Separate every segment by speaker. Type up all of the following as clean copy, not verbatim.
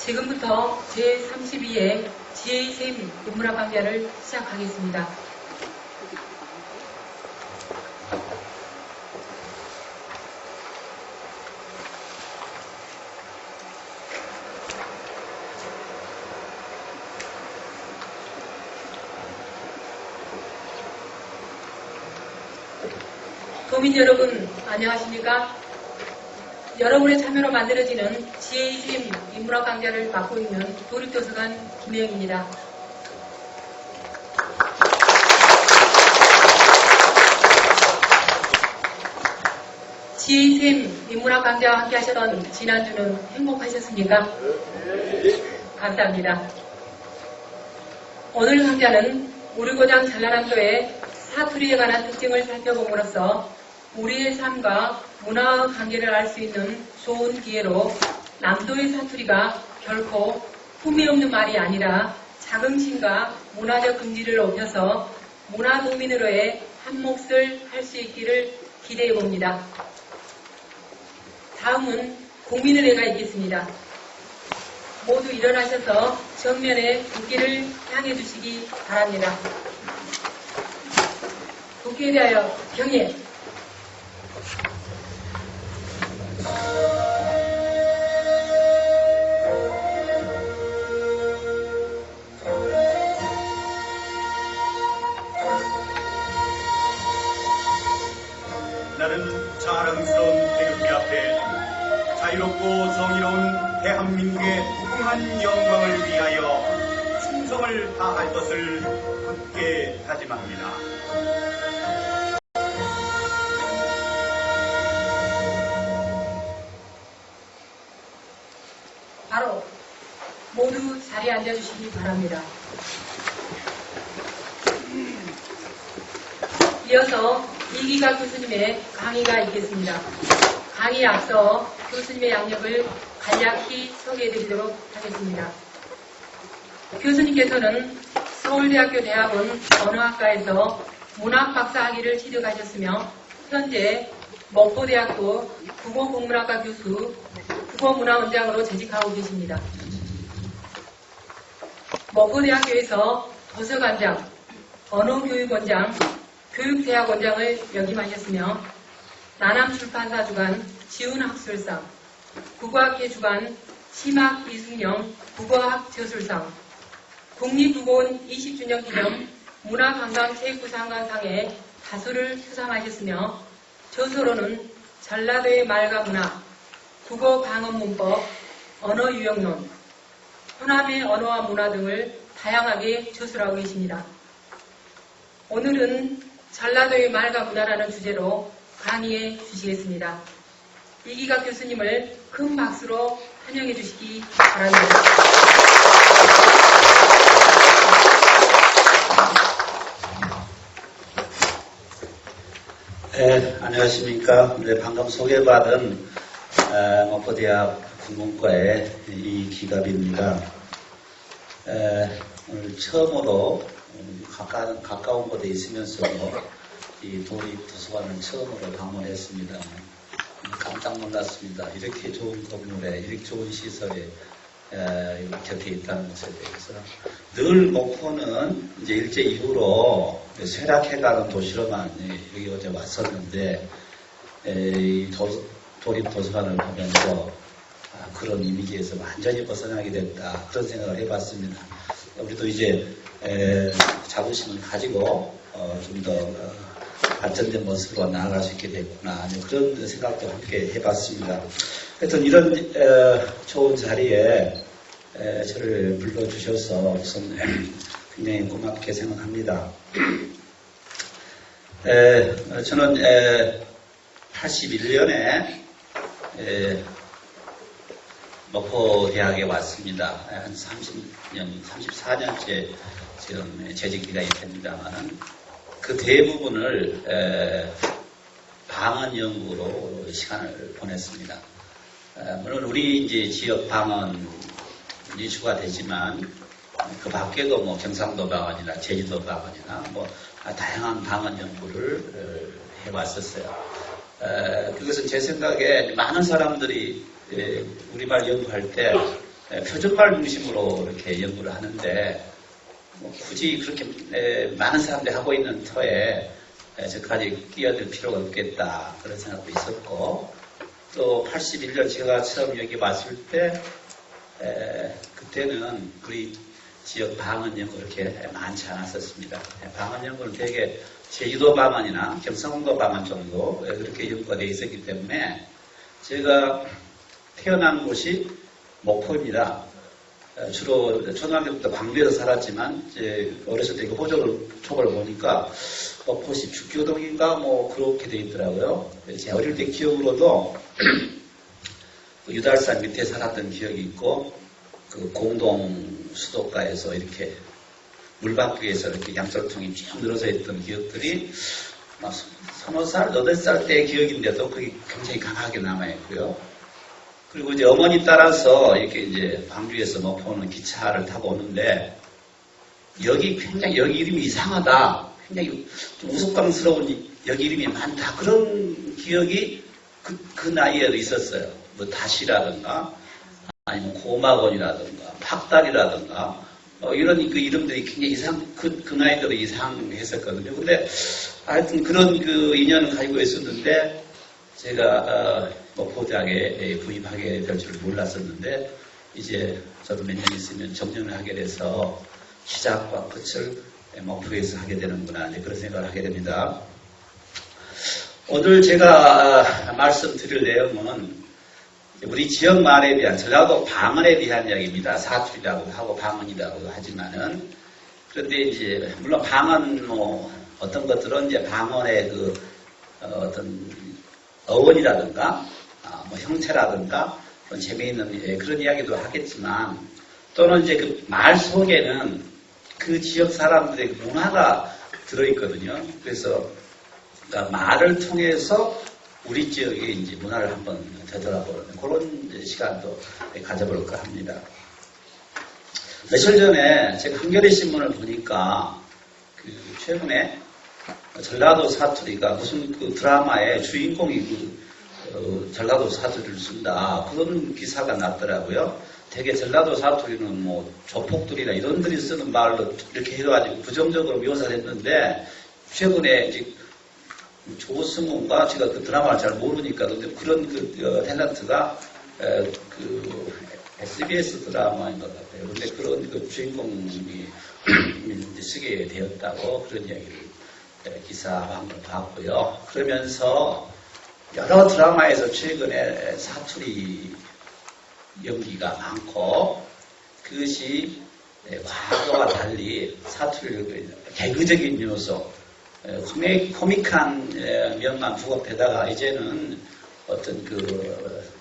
Speaker 1: 지금부터 제32회 GA쌤 인문학 강좌를 시작하겠습니다. 도민 여러분, 안녕하십니까? 여러분의 참여로 만들어지는 GA쌤 인문학 강좌를 맡고 있는 도립도서관 김혜영입니다. GA쌤 인문학 강좌와 함께 하셨던 지난주는 행복하셨습니까? 감사합니다. 오늘 강좌는 우리 고장 전라남도의 사투리에 관한 특징을 살펴봄으로써 우리의 삶과 문화의 관계를 알 수 있는 좋은 기회로 남도의 사투리가 결코 흠이 없는 말이 아니라 자긍심과 문화적 긍지를 높여서 문화도민으로의 한 몫을 할 수 있기를 기대해 봅니다. 다음은 국민의례가 있겠습니다. 모두 일어나셔서 정면에 국기를 향해 주시기 바랍니다. 국기에 대하여 경례.
Speaker 2: 나는 자랑스러운 태극기 앞에 자유롭고 정의로운 대한민국의 무궁한 영광을 위하여 충성을 다할 것을 굳게 다짐합니다.
Speaker 1: 바로 모두 자리에 앉아주시기 바랍니다. 이어서 이기각 교수님의 강의가 있겠습니다. 강의에 앞서 교수님의 양력을 간략히 소개해드리도록 하겠습니다. 교수님께서는 서울대학교 대학원 언어학과에서 문학박사학위를 취득하셨으며 현재 목포대학교 국어국문학과 교수, 국어문화원장으로 재직하고 계십니다. 목포대학교에서 도서관장, 언어교육원장, 교육대학원장을 역임하셨으며 나남출판사 주관 지훈학술상, 국어학회 주관 심학 이승영 국어학 저술상, 국립국어원 20주년 기념 문화관광체육부상관상에 다수를 수상하셨으며 저서로는 전라도의 말과 문화, 국어방언문법, 언어유형론, 호남의 언어와 문화 등을 다양하게 저술하고 계십니다. 오늘은 전라도의 말과 문화라는 주제로 강의해 주시겠습니다. 이기각 교수님을 큰 박수로 환영해 주시기 바랍니다.
Speaker 3: 네, 안녕하십니까. 네, 방금 소개받은 목포대학 국문과의 이기갑입니다. 오늘 처음으로 가까운 곳에 있으면서 이 도립도서관을 처음으로 방문했습니다. 깜짝 놀랐습니다. 이렇게 좋은 건물에, 이렇게 좋은 시설에 곁에 있다는 것에 대해서. 늘 목포는 이제 일제 이후로 쇠락해가는 도시로만 여기 어제 왔었는데, 이 도립도서관을 보면서 그런 이미지에서 완전히 벗어나게 됐다. 그런 생각을 해봤습니다. 우리도 이제 자부심을 가지고 좀 더 발전된 모습으로 나아갈 수 있게 됐구나. 그런 생각도 함께 해봤습니다. 하여튼 이런 좋은 자리에 저를 불러주셔서 우선 굉장히 고맙게 생각합니다. 저는 81년에 목포대학에 왔습니다. 한 30년, 34년째 지금 재직 기간이 됩니다만 그 대부분을 방언 연구로 시간을 보냈습니다. 물론 우리 이제 지역 방언이 주가 되지만 그 밖에도 뭐 경상도 방언이나 제주도 방언이나 뭐 다양한 방언 연구를 해왔었어요. 그것은 제 생각에 많은 사람들이 우리말 연구할 때 표준말 중심으로 이렇게 연구를 하는데 뭐 굳이 그렇게 많은 사람들이 하고 있는 터에 저까지 끼어들 필요가 없겠다 그런 생각도 있었고 또 81년 제가 처음 여기 왔을 때 그때는 우리 지역 방언 연구 그렇게 많지 않았었습니다. 방언 연구는 되게 제주도 방언이나 경상도 방언 정도 그렇게 연구가 되어 있었기 때문에 제가 태어난 곳이 목포입니다. 주로 초등학교 때부터 광주에서 살았지만 이제 어렸을 때 호적을 촉을 보니까 목포시 죽교동인가 뭐 그렇게 되어 있더라고요. 제 어릴 때 기억으로도 유달산 밑에 살았던 기억이 있고 그 공동 수도가에서 이렇게 물바퀴에서 이렇게 양철통이 쭉 늘어져 있던 기억들이 서너 살, 8살 때의 기억인데도 그게 굉장히 강하게 남아있고요. 그리고 이제 어머니 따라서 이렇게 이제 광주에서 목포는 기차를 타고 오는데 여기 굉장히 여기 이름이 이상하다. 굉장히 좀 우스꽝스러운 여기 이름이 많다. 그런 기억이 그 나이에도 있었어요. 뭐 다시라든가 아니면 고막원이라든가 팍달이라든가 이런 그 이름들이 굉장히 그 나이대로 이상했었거든요. 근데 하여튼 그런 그 인연을 가지고 있었는데 제가 목포대학에 부임하게 될 줄 몰랐었는데 이제 저도 몇 년 있으면 정년을 하게 돼서 시작과 끝을 목포에서 하게 되는구나 그런 생각을 하게 됩니다. 오늘 제가 말씀드릴 내용은 우리 지역 말에 대한 전라도 방언에 대한 이야기입니다. 사투리라고 하고 방언이라고 하지만은 그런데 이제 물론 방언 뭐 어떤 것들은 이제 방언의 그 어떤 어원이라든가 뭐 형태라든가 재미있는 그런 이야기도 하겠지만 또는 이제 그 말 속에는 그 지역 사람들의 그 문화가 들어있거든요. 그래서 그러니까 말을 통해서 우리 지역의 이제 문화를 한번 되돌아보는 그런 시간도 가져볼까 합니다. 며칠 전에 제가 한겨레 신문을 보니까 그 최근에 전라도 사투리가 무슨 그 드라마의 주인공이 전라도 사투리를 쓴다. 그런 기사가 났더라고요. 되게 전라도 사투리는 뭐 조폭들이나 이런들이 쓰는 말로 이렇게 해가지고 부정적으로 묘사를 했는데 최근에 이제 조승우가 제가 그 드라마를 잘 모르니까 근데 그런 그 탤런트가 그 SBS 드라마인 것 같아요. 근데 그런 그 주인공이 쓰게 되었다고 그런 이야기를 기사 한번 봤고요. 그러면서 여러 드라마에서 최근에 사투리 연기가 많고 그것이 과거와 달리 사투리 개그적인 요소, 코믹한 면만 부각되다가 이제는 어떤 그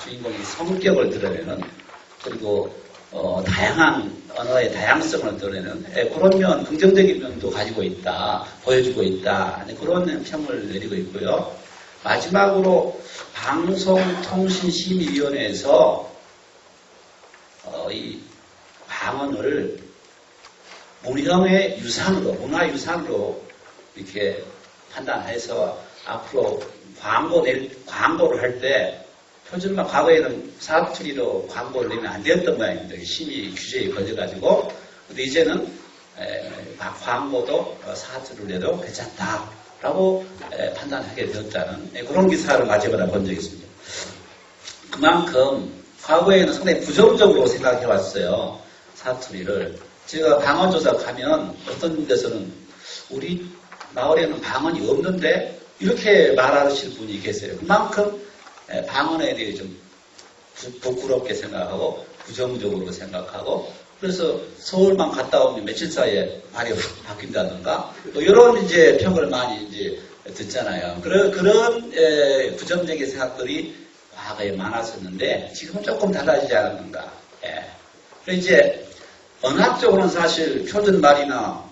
Speaker 3: 주인공의 성격을 드러내는 그리고 다양한 언어의 다양성을 드러내는 그런 면, 긍정적인 면도 가지고 있다, 보여주고 있다, 그런 평을 내리고 있고요. 마지막으로 방송통신심의위원회에서 이 방언을 문형의 유산으로, 문화유산으로 이렇게 판단해서 앞으로 광고를 할 때 표준말 과거에는 사투리로 광고를 내면 안 되었던 모양입니다. 심의 규제에 걸려가지고. 근데 이제는 광고도 사투리로 내도 괜찮다라고 판단하게 되었다는 그런 기사를 마지막에 본 적이 있습니다. 그만큼 과거에는 상당히 부정적으로 생각해 왔어요. 사투리를. 제가 방언조사 가면 어떤 데서는 우리 마을에는 방언이 없는데 이렇게 말하실 분이 계세요. 그만큼 방언에 대해 좀 부끄럽게 생각하고 부정적으로 생각하고 그래서 서울만 갔다 오면 며칠 사이에 말이 바뀐다든가 뭐 이런 이제 평을 많이 이제 듣잖아요. 그런 부정적인 생각들이 과거에 많았었는데 지금은 조금 달라지지 않았는가. 그래서 이제 언어학적으로는 사실 표준말이나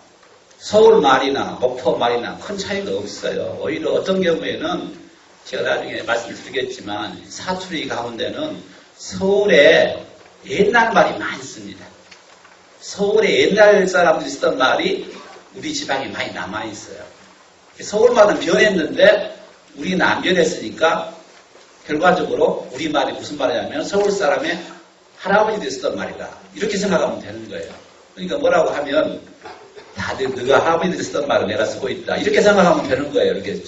Speaker 3: 서울말이나 목포말이나 큰 차이가 없어요. 오히려 어떤 경우에는 제가 나중에 말씀드리겠지만 사투리 가운데는 서울에 옛날 말이 많이 씁니다. 서울에 옛날 사람들이 쓰던 말이 우리 지방에 많이 남아있어요. 서울말은 변했는데 우리는 안 변했으니까 결과적으로 우리말이 무슨 말이냐면 서울 사람의 할아버지들이 쓰던 말이다. 이렇게 생각하면 되는 거예요. 그러니까 뭐라고 하면 다들 너가 할아버지들이 쓰던 말을 내가 쓰고 있다. 이렇게 생각하면 되는 거예요. 이렇게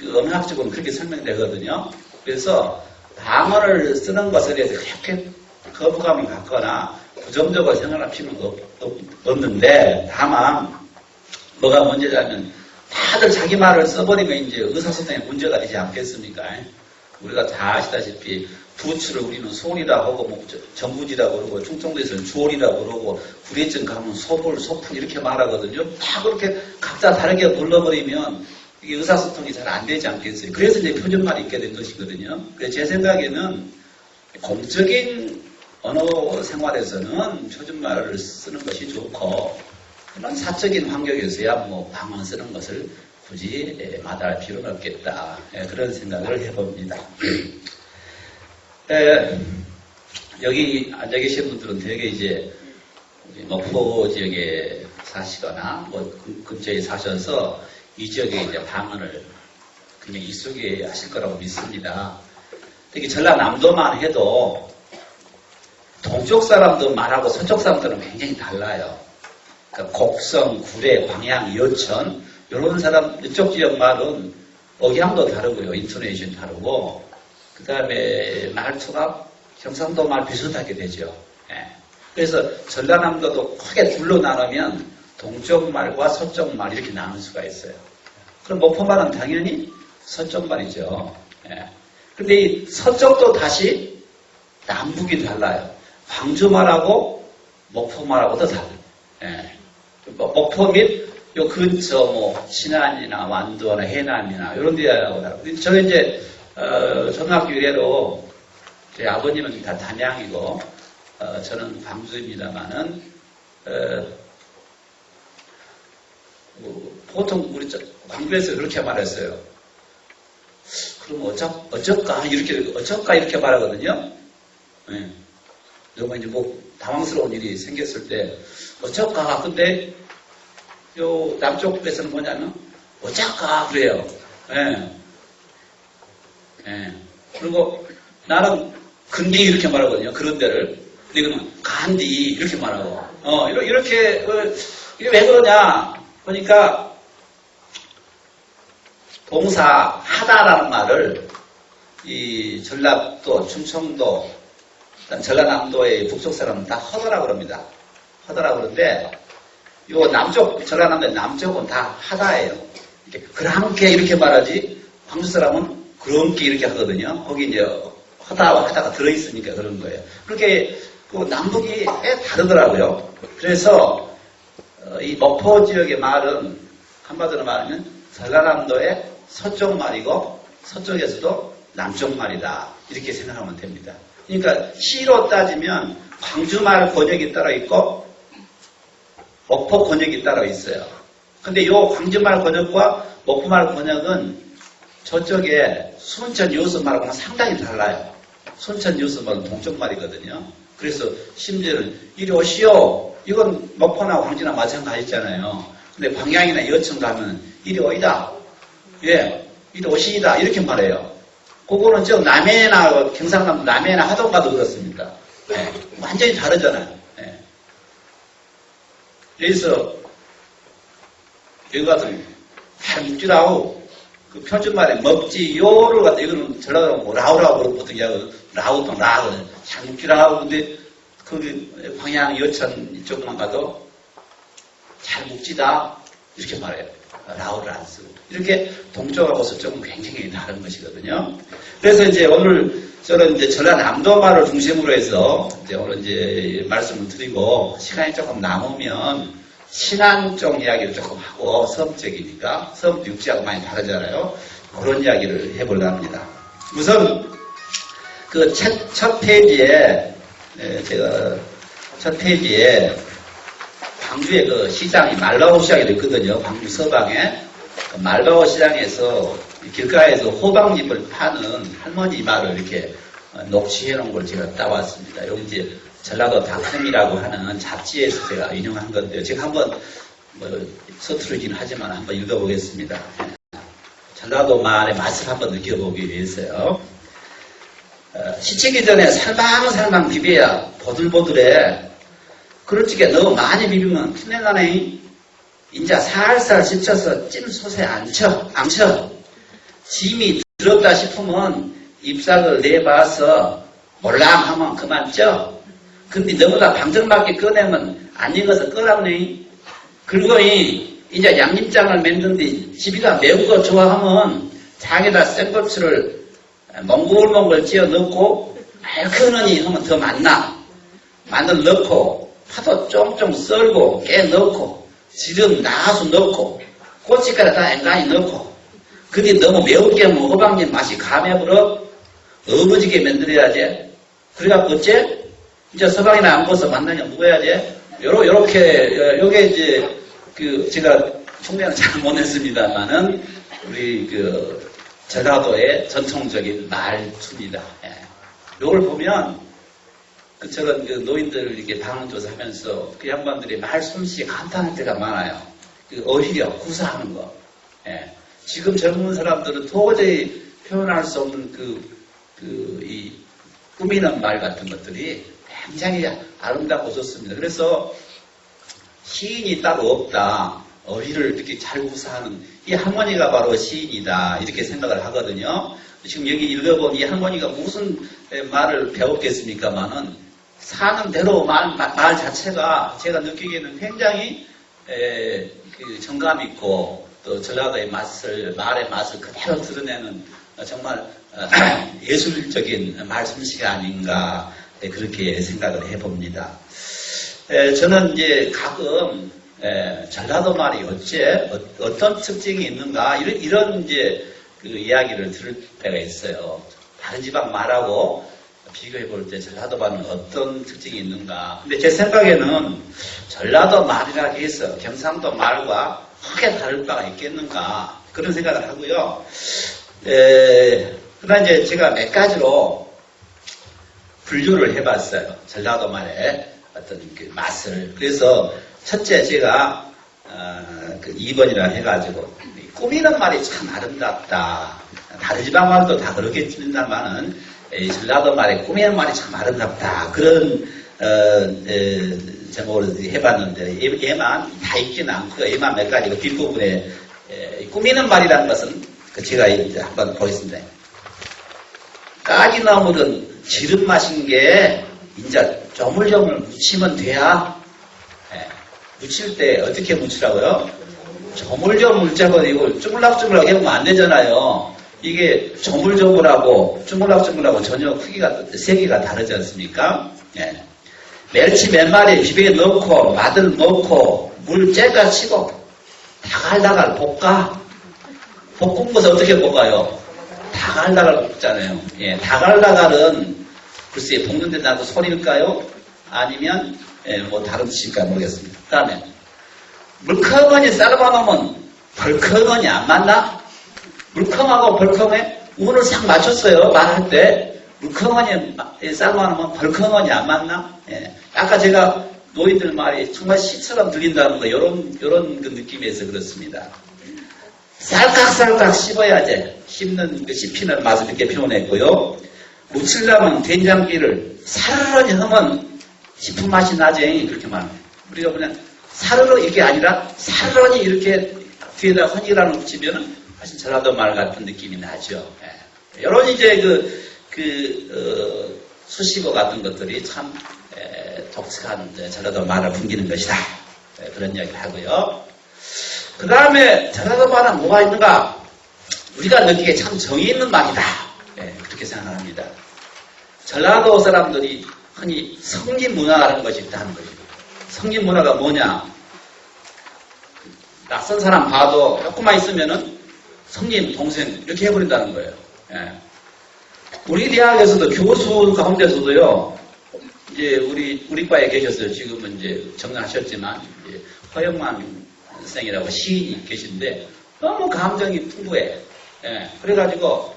Speaker 3: 언어학적으로는 그렇게 설명되거든요. 그래서 방언을 쓰는 것에 대해서 그렇게 거부감을 갖거나 부정적으로 생각할 필요는 없는데 다만 뭐가 문제냐면 다들 자기 말을 써버리면 이제 의사소통에 문제가 되지 않겠습니까? 우리가 다 아시다시피 부추를 우리는 소이라고 하고 뭐 전부지라고 그러고 충청도에서는 주월이라고 그러고 구례쯤 가면 소불, 소푼 이렇게 말하거든요. 다 그렇게 각자 다르게 불러버리면 이게 의사소통이 잘 안 되지 않겠어요. 그래서 이제 표준말이 있게 된 것이거든요. 그래서 제 생각에는 공적인 언어 생활에서는 표준말을 쓰는 것이 좋고 그런 사적인 환경에서야 뭐 방언 쓰는 것을 굳이 마다할 필요는 없겠다. 그런 생각을 해봅니다. 여기 앉아 계신 분들은 되게 이제 목포 지역에 사시거나 뭐 근처에 사셔서 이 지역에 이제 방언을 굉장히 익숙해 하실 거라고 믿습니다. 특히 전라남도만 해도 동쪽 사람들 말하고 서쪽 사람들은 굉장히 달라요. 그러니까 곡성, 구례, 광양, 여천 이런 사람 이쪽 지역 말은 억양도 다르고요. 인토네이션 다르고 그 다음에 말투가 경상도 말 비슷하게 되죠. 그래서 전라남도도 크게 둘로 나누면 동쪽 말과 서쪽 말 이렇게 나눌 수가 있어요. 그럼 목포 말은 당연히 서쪽 말이죠. 근데 이 서쪽도 다시 남북이 달라요. 광주 말하고 목포 말하고도 달라요. 목포 및 요 근처 뭐 신안이나 완도나 해남이나 이런 데하고 달라요. 저 이제 초등학교 이래로 제 아버님은 다 담양이고 저는 광주입니다만은 보통 우리 광주에서 그렇게 말했어요. 그럼 어쩔까 이렇게 말하거든요. 너무 이제 뭐 당황스러운 일이 생겼을 때 어쩔까. 근데 요 남쪽에서는 뭐냐면 어쩔까 그래요. 그리고 나는 근디 이렇게 말하거든요. 그런 데를. 근데 그러면 간디 이렇게 말하고. 이렇게 이게 왜 그러냐 보니까 동사 하다라는 말을 이 전라도, 충청도, 전라남도의 북쪽 사람은 다 허다라고 그럽니다. 허다라고 그러는데 요 남쪽, 전라남도의 남쪽은 다 하다예요. 그랑게 이렇게 말하지 광주 사람은 그런게 이렇게 하거든요. 거기 이제 허다와 하다가 들어있으니까 그런 거예요. 그렇게 그 남북이 다르더라고요. 그래서 이 목포 지역의 말은 한마디로 말하면 전라남도의 서쪽 말이고 서쪽에서도 남쪽 말이다. 이렇게 생각하면 됩니다. 그러니까 시로 따지면 광주말 권역이 따로 있고 목포 권역이 따로 있어요. 근데 요 광주말 권역과 목포말 권역은 저쪽에 순천 여수말하고는 상당히 달라요. 순천 여수말은 동쪽말이거든요. 그래서 심지어는 이리 오시오. 이건 목포나 광주나 마찬가지잖아요. 근데 광양이나 여천 가면 이리 오이다. 예, 이리 오시이다. 이렇게 말해요. 그거는 저 남해나 경상남 남해나 하동 가도 그렇습니다. 예, 완전히 다르잖아요. 예. 그래서 여기 가서 잘 묵지라고 그 표준말에 먹지요를 갖다 이거는 전라도로 뭐 라우라고 그러거든. 라우도 라우 잘 묵지라고. 근데 거기 광양 여천 이쪽만 가도 잘 묵지다 이렇게 말해요. 라우를 안 쓰고. 이렇게 동쪽하고 서쪽은 굉장히 다른 것이거든요. 그래서 이제 오늘 저는 이제 전라남도말을 중심으로 해서 이제 오늘 이제 말씀을 드리고 시간이 조금 남으면 신안 쪽 이야기를 조금 하고 섬적이니까 섬 육지하고 많이 다르잖아요. 그런 이야기를 해보려고 합니다. 우선 그 첫 페이지에 제가 첫 페이지에 광주의 그 시장이 말바오 시장이 있거든요. 광주 서방에 그 말바오 시장에서 길가에서 호박잎을 파는 할머니 말을 이렇게 녹취해 놓은 걸 제가 따왔습니다. 여기 이제 전라도닷컴이라고 하는 잡지에서 제가 인용한 건데요. 제가 한번 서투르긴 하지만 한번 읽어보겠습니다. 전라도 말의 맛을 한번 느껴보기 위해서요. 시치기 전에 살방살방 비벼야 보들보들해. 그렇지게 너무 많이 비비면 풋내나네. 인자 살살 씻혀서 찜솥에 안 쳐. 짐이 들었다 싶으면 잎삭을 내봐서 몰랑하면 그만 쪄. 근데 너보다 방정맞게 꺼내면 안 익어서 끄랍네. 그리고 이제 양념장을 만든데 집이가 매운 거 좋아하면 장에다 생고추를 몽글몽글 찌어 넣고 얼큰하니 하면 더 맛나. 마늘 넣고 파도 쫑쫑 썰고 깨 넣고 지름 나수 넣고 고춧가루 다 앵간히 넣고 근데 너무 매운게 하면 호박잎 맛이 감해버려. 어부지게 만들어야지. 그래갖고 어째? 이제 서방이나 안 벗어 만나냐 먹어야지. 요게 이제 제가 총명은 잘 못했습니다만은 우리 전라도의 전통적인 말투입니다. 예. 요걸 보면 저런 노인들 이렇게 방문조사하면서 그 양반들이 말솜씨가 간단할 때가 많아요. 어휘력, 구사하는 거. 예. 지금 젊은 사람들은 도저히 표현할 수 없는 이 꾸미는 말 같은 것들이 굉장히 아름답고 좋습니다. 그래서 시인이 따로 없다. 어휘를 이렇게 잘 구사하는 이 할머니가 바로 시인이다. 이렇게 생각을 하거든요. 지금 여기 읽어본 이 할머니가 무슨 말을 배웠겠습니까만은 사는 대로 말 자체가 제가 느끼기에는 굉장히 정감 있고 또 전라도의 말의 맛을 그대로 드러내는 정말 예술적인 말솜씨가 아닌가 그렇게 생각을 해봅니다. 저는 이제 가끔 전라도 말이 어떤 특징이 있는가 이런 이제 이야기를 들을 때가 있어요. 다른 지방 말하고 비교해 볼 때 전라도 말은 어떤 특징이 있는가. 근데 제 생각에는 전라도 말이라 해서 경상도 말과 크게 다를 바가 있겠는가 그런 생각을 하고요. 그러나 이제 제가 몇 가지로 분류를 해봤어요. 전라도 말의 어떤 맛을. 그래서 첫째 제가 2번이라 해가지고 꾸미는 말이 참 아름답다. 다른 지방 말도 다 그렇겠지만은 전라도 말에 꾸미는 말이 참 아름답다. 그런 제목으로 해봤는데 얘만 다 있지는 않고요. 얘만 몇 가지 뒷부분에 꾸미는 말이라는 것은 제가 이제 한번 보겠습니다. 까기나물은 지름 맛인 게 이제 조물조물 묻히면 돼야. 묻힐 때 어떻게 묻히라고요? 조물조물 짜고 이걸 쭈물락쭈물락 해보면 안 되잖아요. 이게 조물조물하고 쭈물락쭈물하고 전혀 세기가 다르지 않습니까? 멸치 몇 마리 비벼 넣고 마늘 넣고 물 째가 치고 다갈다갈 볶아. 볶은 것을 어떻게 볶아요? 다갈다갈 볶잖아요. 다갈다갈은 글쎄 볶는데 나도 소리일까요? 아니면 뭐 다른 뜻일까 모르겠습니다. 그 다음에 물컹하니 삶아놓으면 벌컹하니 안 맞나? 물컹하고 벌컹해? 운을 싹 맞췄어요. 말할 때 물컹하니 삶아놓으면 벌컹하니 안 맞나? 예. 아까 제가 노인들 말이 정말 시처럼 들린다는 거 이런 그 느낌에서 그렇습니다. 쌀깍쌀깍 씹어야지. 씹는 그 씹히는 맛을 이렇게 표현했고요. 무치려면 된장기를 사르르니 하면 씹은 맛이 나지. 그렇게 말합니다. 우리가 그냥 사르르 이게 아니라 사르르니 이렇게 뒤에다 헌이라는 붙이면은 사실 전라도 말 같은 느낌이 나죠. 예. 이런 이제 수식어 같은 것들이 참 독특한 전라도 말을 풍기는 것이다. 그런 이야기를 하고요. 그 다음에 전라도 말은 뭐가 있는가? 우리가 느끼기에 참 정이 있는 말이다. 그렇게 생각합니다. 전라도 사람들이 흔히 성립문화라는 것이 있다는 거죠. 성립문화가 뭐냐? 낯선 사람 봐도 조금만 있으면은 성님, 동생 이렇게 해버린다는 거예요. 우리 대학에서도 교수 가운데서도요. 이제 우리 과에 계셨어요. 지금은 이제 정리하셨지만 이제 허영만 선생이라고 시인이 계신데 너무 감정이 풍부해. 그래가지고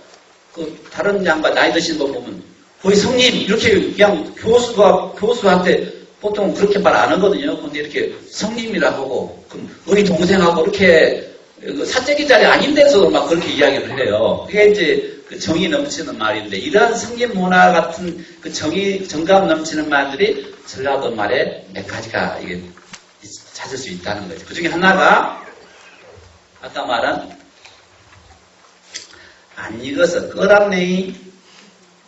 Speaker 3: 그 다른 양반 나이 드신 분 보면 거의 성님 이렇게 그냥 교수한테 보통 그렇게 말 안 하거든요. 근데 이렇게 성님이라고 하고 그럼 우리 동생하고 이렇게 사적인 자리 아닌 데서도 막 그렇게 이야기를 해요. 그게 이제 그 정이 넘치는 말인데 이러한 성립 문화 같은 그 정감 넘치는 말들이 전라도 말에 몇 가지가 이게 찾을 수 있다는 거죠. 그 중에 하나가 아까 말한 안 익어서 끓었네.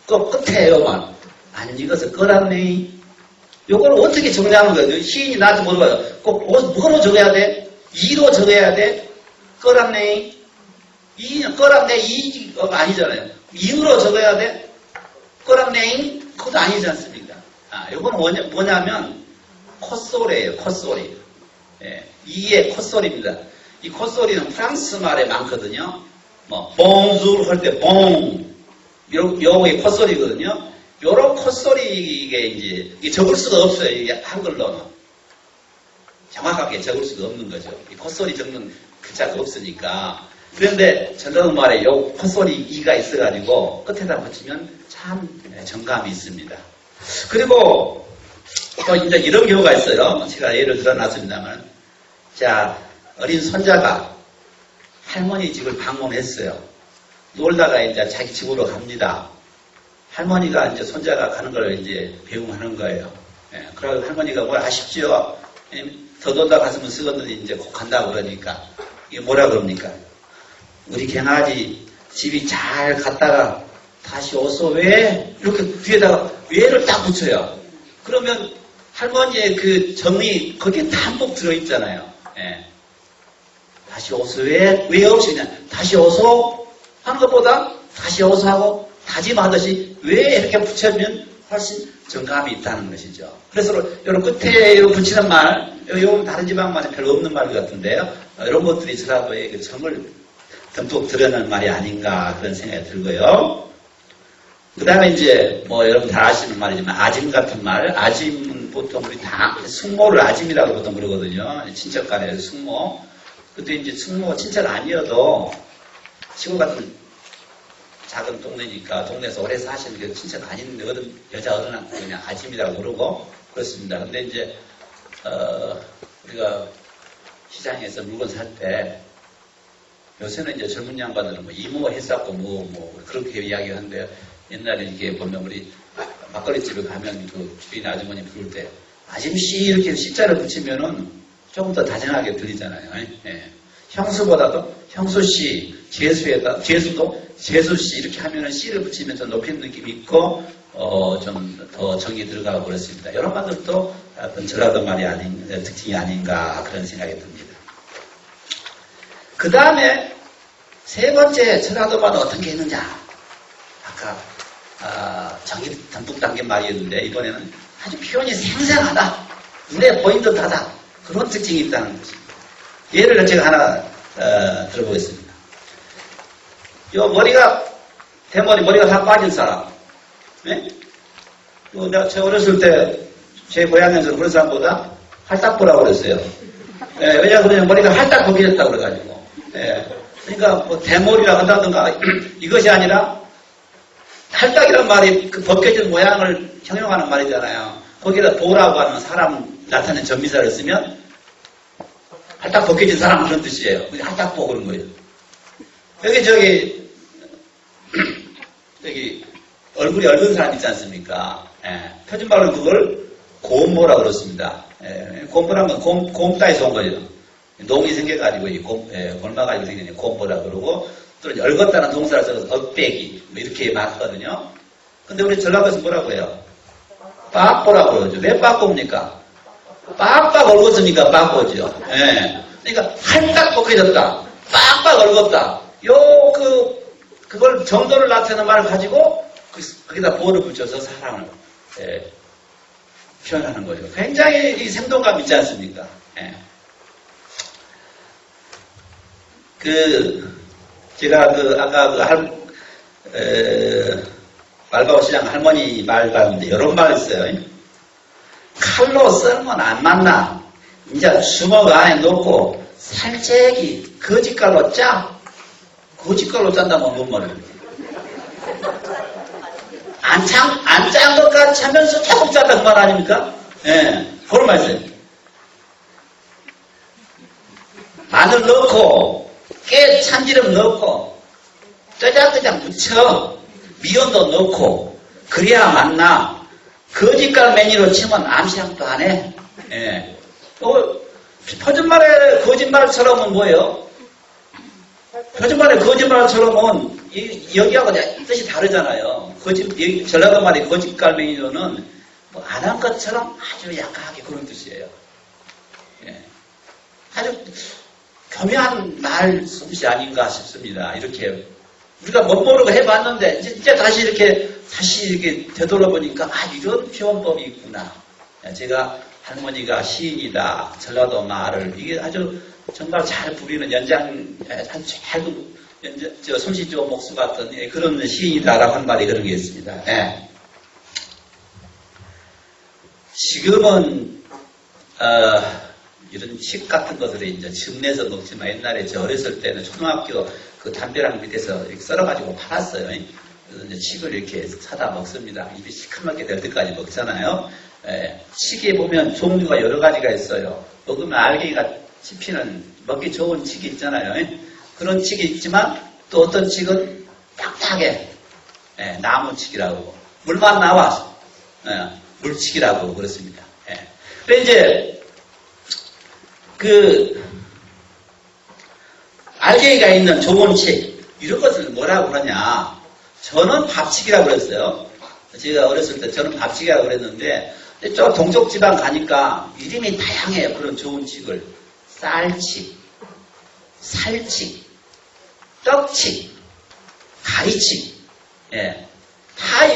Speaker 3: 또 끝에요만 안 익어서 끓었네. 요걸 어떻게 정리하는 거예요? 시인이 나한테 물어봐요. 꼭 뭐로 적어야 돼? 이로 적어야 돼? 끓었네. 끓었네. 이 아니잖아요. 이으로 적어야 돼? 끓었네. 그것도 아니지 않습니까? 요건 뭐냐면 콧소리예요. 콧소리. 이의 콧소리입니다. 이 콧소리는 프랑스 말에 많거든요. 뭐 봉줄 할 때 봉. 요게 콧소리거든요. 요런 콧소리 이게 적을 수가 없어요. 이게 한글로는. 정확하게 적을 수가 없는 거죠. 이 콧소리 적는 글자가 없으니까. 그런데 전라도 말에 요 콧소리 이가 있어가지고 끝에다 붙이면 참 정감이 있습니다. 그리고 또 이제 이런 경우가 있어요. 제가 예를 들어놨습니다만. 자, 어린 손자가 할머니 집을 방문했어요. 놀다가 이제 자기 집으로 갑니다. 할머니가 이제 손자가 가는 걸 이제 배웅하는 거예요. 그러고 할머니가 뭘 아쉽지요? 더 놀다 갔으면 쓰겄더니 이제 곧 간다고 그러니까. 이게 뭐라 그럽니까? 우리 개나지 집이 잘 갔다가 다시 오소 왜? 이렇게 뒤에다가 왜를 딱 붙여요. 그러면 할머니의 그 정이 거기에 담뿍 들어있잖아요. 다시 오소 왜 없이 그냥 다시 오소 하는 것보다 다시 오소 하고 다짐하듯이 왜 이렇게 붙여주면 훨씬 정감이 있다는 것이죠. 그래서 이런 끝에 붙이는 말, 이건 다른 지방말에 별로 없는 말 같은데요. 이런 것들이 전라도의 그 정을 듬뿍 드러내는 말이 아닌가 그런 생각이 들고요. 그 다음에 이제 뭐 여러분 다 아시는 말이지만 아짐 같은 말, 아짐은 보통 우리 다 숙모를 아짐이라고 보통 그러거든요. 친척 간에 숙모. 그때 이제 숙모가 친척 아니어도 시골 같은 작은 동네니까 동네에서 오래 사시는 게 친척 아닌 여자 어른한테 그냥 아짐이라고 그러고 그렇습니다. 근데 이제 우리가 시장에서 물건 살 때 요새는 이제 젊은 양반들은 뭐 이모 했었고 뭐 그렇게 이야기하는데 옛날에 이렇게 보면 우리 막걸리집에 가면 그 주인 아주머니 부를 때 아짐씨 이렇게 시자를 붙이면은 조금 더 다정하게 들리잖아요. 형수보다도 형수씨, 재수도 재수씨 이렇게 하면은 씨를 붙이면서 높이는 느낌이 있고 좀 더 정이 들어가고 그렇습니다. 이런 말들도 어떤 전라도 말이 특징이 아닌가 그런 생각이 듭니다. 그 다음에 세 번째 전라도 말은 어떤 게 있느냐? 아까 정이 듬뿍 담긴 말이었는데 이번에는 아주 표현이 생생하다. 눈에 보인 듯하다. 그런 특징이 있다는 것입니다. 예를 제가 하나 들어보겠습니다. 요 머리가 다 빠진 사람. 네? 제가 어렸을 때 제 고향에서 그런 사람보다 할딱보라고 그랬어요. 예, 왜냐하면 그냥 머리가 할딱 벗겨졌다고 그래가지고. 예, 그러니까 뭐 대머리라 한다든가 이것이 아니라 할딱이란 말이 그 벗겨진 모양을 형용하는 말이잖아요. 거기다 보라고 하는 사람 나타낸 전미사를 쓰면 할딱 벗겨진 사람 그런 뜻이에요. 할딱보 그런 거예요. 여기 얼굴이 얽은 사람 있지 않습니까? 예, 표준말로 그걸 곰모라고 그렇습니다. 예, 곰모란 건 곰따에서 온 거죠. 농이 생겨가지고 골마가지고 생긴 곰모라고 그러고 또 얽었다는 동사를 써서 얽배기 뭐 이렇게 말하거든요. 근데 우리 전라도에서 뭐라고 해요? 빡보라고 그러죠. 왜 빡보입니까? 빡빡 얽었으니까 빡보죠. 예. 그러니까 할딱 벗겨졌다. 빡빡 얽었다. 그걸 정도를 나타내는 말을 가지고 거기다 보호를 붙여서 사람을 표현하는 거죠. 굉장히 이 생동감 있지 않습니까? 예. 제가 아까 말바오 시장 할머니 말 봤는데 이런 말 있어요. 칼로 썰면 안 맞나? 이제 주먹 안에 넣고 살짝이 거짓갈로 짜. 거짓갈로 짠다면 뭔 말이에요? 안 짠 것 같이 하면서 조금 짠다는 말 아닙니까? 예, 그런 말이에요. 마늘 넣고, 깨 참기름 넣고, 짜작짜작 묻혀, 미온도 넣고, 그래야 맞나? 거짓갈 메뉴로 치면 암시장도 안 해. 예. 표준말의 거짓말처럼은 뭐예요? 표준말의 거짓말처럼은 여기하고 뜻이 다르잖아요. 전라도 말이 거짓갈맹이로는 뭐 안 한 것처럼 아주 약하게 그런 뜻이에요. 예. 아주 교묘한 말 솜씨 아닌가 싶습니다. 이렇게 우리가 못 모르고 해봤는데 이제 다시 이렇게 되돌아보니까 이런 표현법이 있구나. 제가 할머니가 시인이다. 전라도 말을 이게 아주 정말 잘 부리는 솜씨 좋은 목수 같은 그런 시인이다라고 한 말이 그런 게 있습니다. 예. 지금은 이런 칡 같은 것을 이제 즙내서 먹지만 옛날에 저 어렸을 때는 초등학교 그 담벼락 밑에서 이렇게 썰어가지고 팔았어요. 그래서 이제 칡을 이렇게 사다 먹습니다. 입이 시커멓게 될 때까지 먹잖아요. 예. 칡에 보면 종류가 여러 가지가 있어요. 먹으면 알갱이가 씹히는 먹기 좋은 칡이 있잖아요. 그런 칡이 있지만 또 어떤 칡은 딱딱하게 나무 칡이라고 물만 나와 물칡이라고 그렇습니다. 그런데 이제 알갱이가 있는 좋은 칡 이런 것을 뭐라고 그러냐? 저는 밥칡이라고 그랬어요. 제가 어렸을 때 저는 밥칡이라고 그랬는데 저 동쪽 지방 가니까 이름이 다양해요. 그런 좋은 칡을 쌀칡, 살칡, 떡칡, 가리칡, 다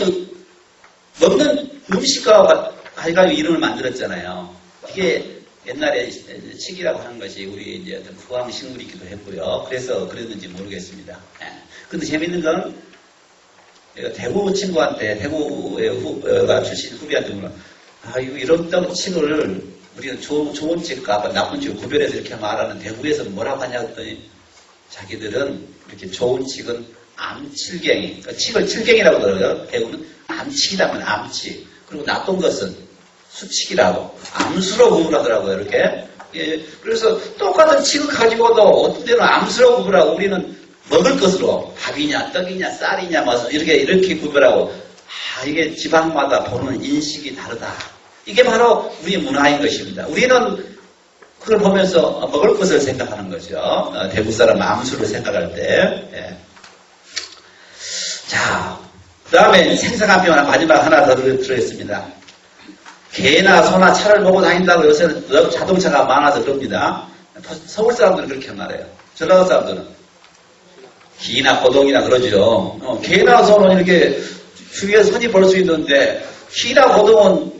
Speaker 3: 먹는 음식과 가지고 이름을 만들었잖아요. 이게 옛날에 칡이라고 하는 것이 우리 이제 어떤 구황 식물이기도 했고요. 그래서 그랬는지 모르겠습니다. 근데 재밌는 건 대구 친구한테 대구가 출신 후배한테 물어. 이런 칡을 우리는 좋은 칡과 나쁜 칡을 구별해서 이렇게 말하는 대구에서 뭐라고 하냐 했더니 자기들은 이렇게 좋은 칡은 암칠갱이, 그러니까 칡을 칠갱이라고 그러고요. 대구는 암칡이라면 암칡. 그리고 나쁜 것은 수칡이라고 암수로 구분하더라고요. 이렇게. 예, 그래서 똑같은 칡을 가지고도 어떤 데는 암수로 구분하고 우리는 먹을 것으로 밥이냐 떡이냐 쌀이냐 뭐 이렇게 구별하고 이게 지방마다 보는 인식이 다르다. 이게 바로 우리 문화인 것입니다. 우리는 그걸 보면서 먹을 것을 생각하는 거죠. 대구 사람 암수를 생각할 때. 예. 자, 그 다음에 생생한 표현 마지막 하나 더 들어있습니다. 개나 소나 차를 보고 다닌다고 요새는 자동차가 많아서 그럽니다. 서울 사람들은 그렇게 말해요. 전라도 사람들은 기나 고동이나 그러죠. 개나 소는 이렇게 주위에 선이 볼 수 있는데 기나 고동은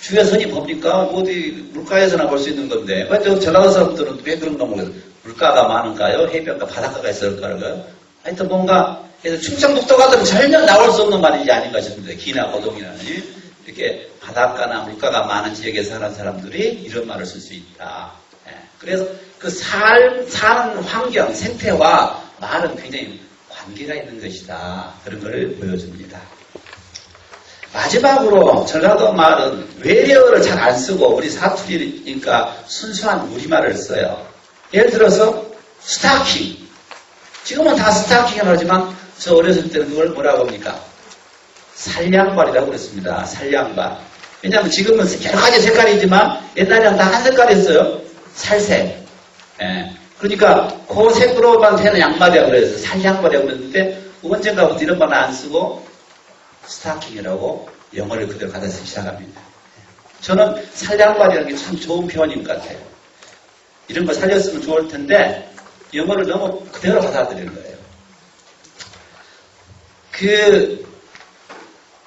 Speaker 3: 주위에 선이 봅니까? 어디 물가에서나 볼 수 있는 건데 왜 전라도 사람들은 왜 그런가 모르겠어요. 물가가 많은가요? 해변가 바닷가가 있을까요? 하여튼 뭔가 충청북도 같은 전혀 나올 수 없는 말이지 아닌가 싶습니다. 기나 고동이나 이렇게 바닷가나 물가가 많은 지역에 사는 사람들이 이런 말을 쓸 수 있다. 예. 그래서 그 사는 환경, 생태와 말은 굉장히 관계가 있는 것이다. 그런 것을 보여줍니다. 마지막으로 전라도 말은 외래어를 잘 안 쓰고 우리 사투리니까 순수한 우리말을 써요. 예를 들어서 스타킹. 지금은 다 스타킹을 하지만 저 어렸을 때는 그걸 뭐라고 합니까? 살량발이라고 그랬습니다. 살량발. 왜냐하면 지금은 여러 가지 색깔이지만 옛날에는 다 한 색깔이었어요. 살색. 예. 그러니까 그 색으로만 되는 양말이라고 그래서 살량발이라고 그랬는데 언젠가부터 이런 말을 안 쓰고 스타킹이라고 영어를 그대로 갖다 쓰기 시작합니다. 저는 살량발이라는 게 참 좋은 표현인 것 같아요. 이런 거 살렸으면 좋을 텐데 영어를 너무 그대로 받아들이는 거예요. 그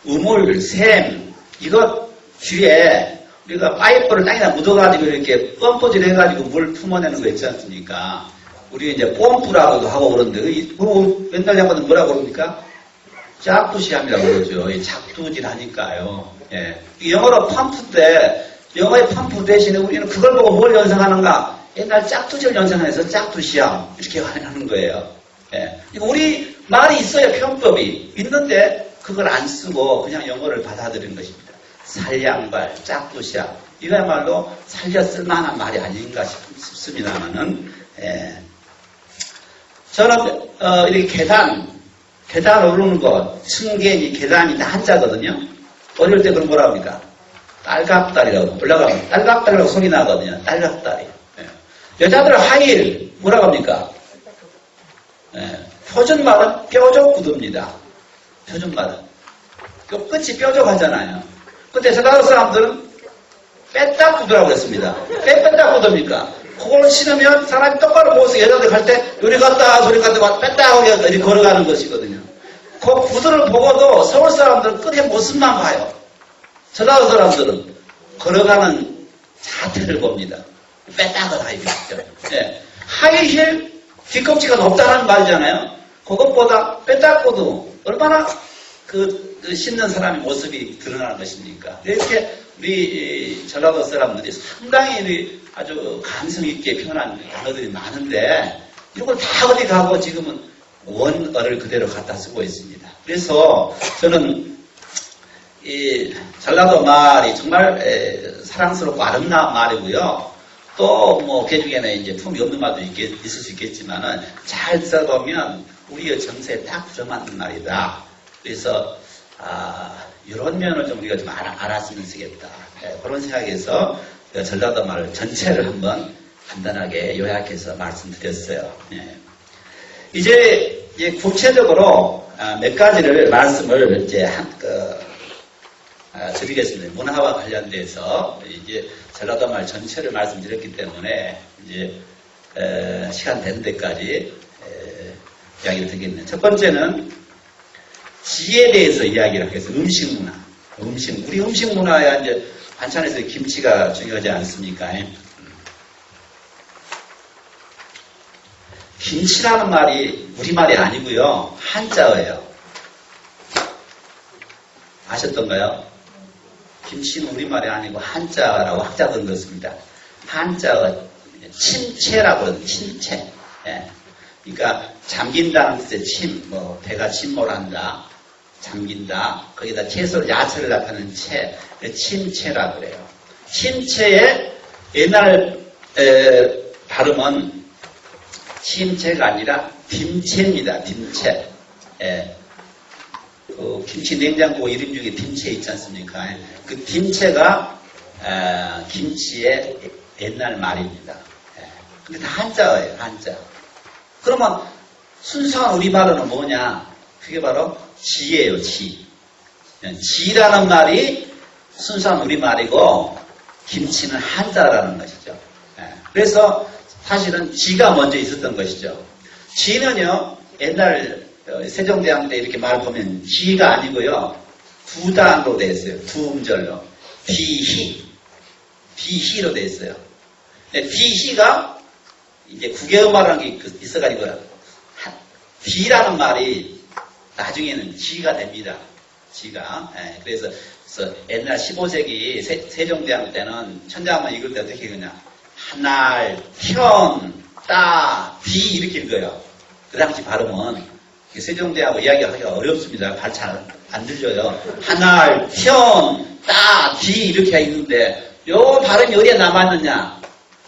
Speaker 3: 우물, 샘 이거 뒤에 우리가 파이프를 땅에다 묻어가지고 이렇게 펌프질 해가지고 물 품어내는 거 있지 않습니까? 우리 이제 펌프라고도 하고 그러는데 옛날 양반은 뭐라고 그럽니까? 짝두시함이라고 그러죠. 이 작두질 하니까요. 예. 영어로 펌프 때, 영어의 펌프 대신에 우리는 그걸 보고 뭘 연상하는가? 옛날 짝두질 연상해서 짝두시함. 이렇게 하는 거예요. 예. 이거 우리 말이 있어요. 표현법이. 있는데 그걸 안 쓰고 그냥 영어를 받아들이는 것입니다. 살량발, 짝두시함. 이거야말로 살려 쓸만한 말이 아닌가 싶습니다만은, 예. 저는, 이렇게 계단 오르는 거, 층계니 계단이 다 한자거든요. 어릴 때 그럼 뭐라고 합니까? 딸각다리라고 올라가면 딸각다리라고 소리 나거든요. 딸각다리. 예. 여자들은 하일 뭐라고 합니까? 예. 표준말은 뾰족구두입니다. 표준말은. 그 끝이 뾰족하잖아요. 근데 전라도 사람들은 빼딱구두라고 그랬습니다. 빼딱구두입니까? 그걸 신으면 사람이 똑바로 모여서 여자들 갈 때 요리 갔다 저리 갔다 빼딱하게 이렇게 걸어가는 것이거든요. 그 구두를 보고도 서울 사람들은 끝에 모습만 봐요. 전라도 사람들은 걸어가는 자태를 봅니다. 빼딱을 하이힐이죠. 네. 하이힐 뒤꿈치가 높다는 말이잖아요. 그것보다 빼딱구두 얼마나 그 신는 사람의 모습이 드러나는 것입니까? 이렇게 우리 전라도 사람들이 상당히 아주 감성 있게 표현한 단어들이 많은데 이걸 다 어디 가고 지금은 원어를 그대로 갖다 쓰고 있습니다. 그래서 저는 이 전라도 말이 정말 사랑스럽고 아름다운 말이고요. 또 뭐 그 중에는 이제 품이 없는 말도 있을 수 있겠지만은 잘 써보면 우리의 정서에 딱 들어맞는 말이다. 그래서 이런 면을 좀 우리가 좀 알았으면 쓰겠다. 그런 생각에서 전라도 말 전체를 한번 간단하게 요약해서 말씀드렸어요. 이제 구체적으로 몇 가지를 말씀을 이제 드리겠습니다. 문화와 관련돼서 이제 전라도 말 전체를 말씀드렸기 때문에 이제 시간 되는 데까지 이야기를 드리겠네요. 첫 번째는 지에 대해서 이야기를 하겠습니다. 음식 문화. 우리 음식 문화야 이제 반찬에서 김치가 중요하지 않습니까? 김치라는 말이 우리말이 아니고요. 한자어예요. 아셨던가요? 김치는 우리말이 아니고 한자라고 학자들은 그렇습니다. 한자어 침체라고 그러거든요. 침체. 예. 그러니까 잠긴다는 뜻의 침, 배가 침몰한다. 잠긴다. 거기다 채소, 야채를 나타내는 채, 침체라고 그래요. 침체의 옛날 발음은 침체가 아니라 딤체입니다. 딤체. 예. 그 김치 냉장고 이름 중에 딤체 있지 않습니까? 그 딤체가 김치의 옛날 말입니다. 예. 근데 다 한자예요. 한자. 그러면 순수한 우리말로는 뭐냐? 그게 바로 지예요. 지. 지라는 말이 순수한 우리말이고 김치는 한자라는 것이죠. 그래서 사실은 지가 먼저 있었던 것이죠. 지는요. 옛날 세종대왕 때 이렇게 말 보면 지가 아니고요. 두 단으로 되어 있어요. 두 음절로. 비희로 되어 있어요. 비희가 이제 국외음화라는 게 있어가지고 비라는 말이 나중에는 지가 됩니다. 지가. 예, 그래서 옛날 15세기 세종대왕 때는 천자문 읽을 때 어떻게 읽느냐. 한알, 현, 따, 비 이렇게 읽어요. 그 당시 발음은 세종대하고 이야기하기가 어렵습니다. 발 잘 안 들려요. 한알, 현, 따, 비 이렇게 읽는데 요 발음이 어디에 남았느냐?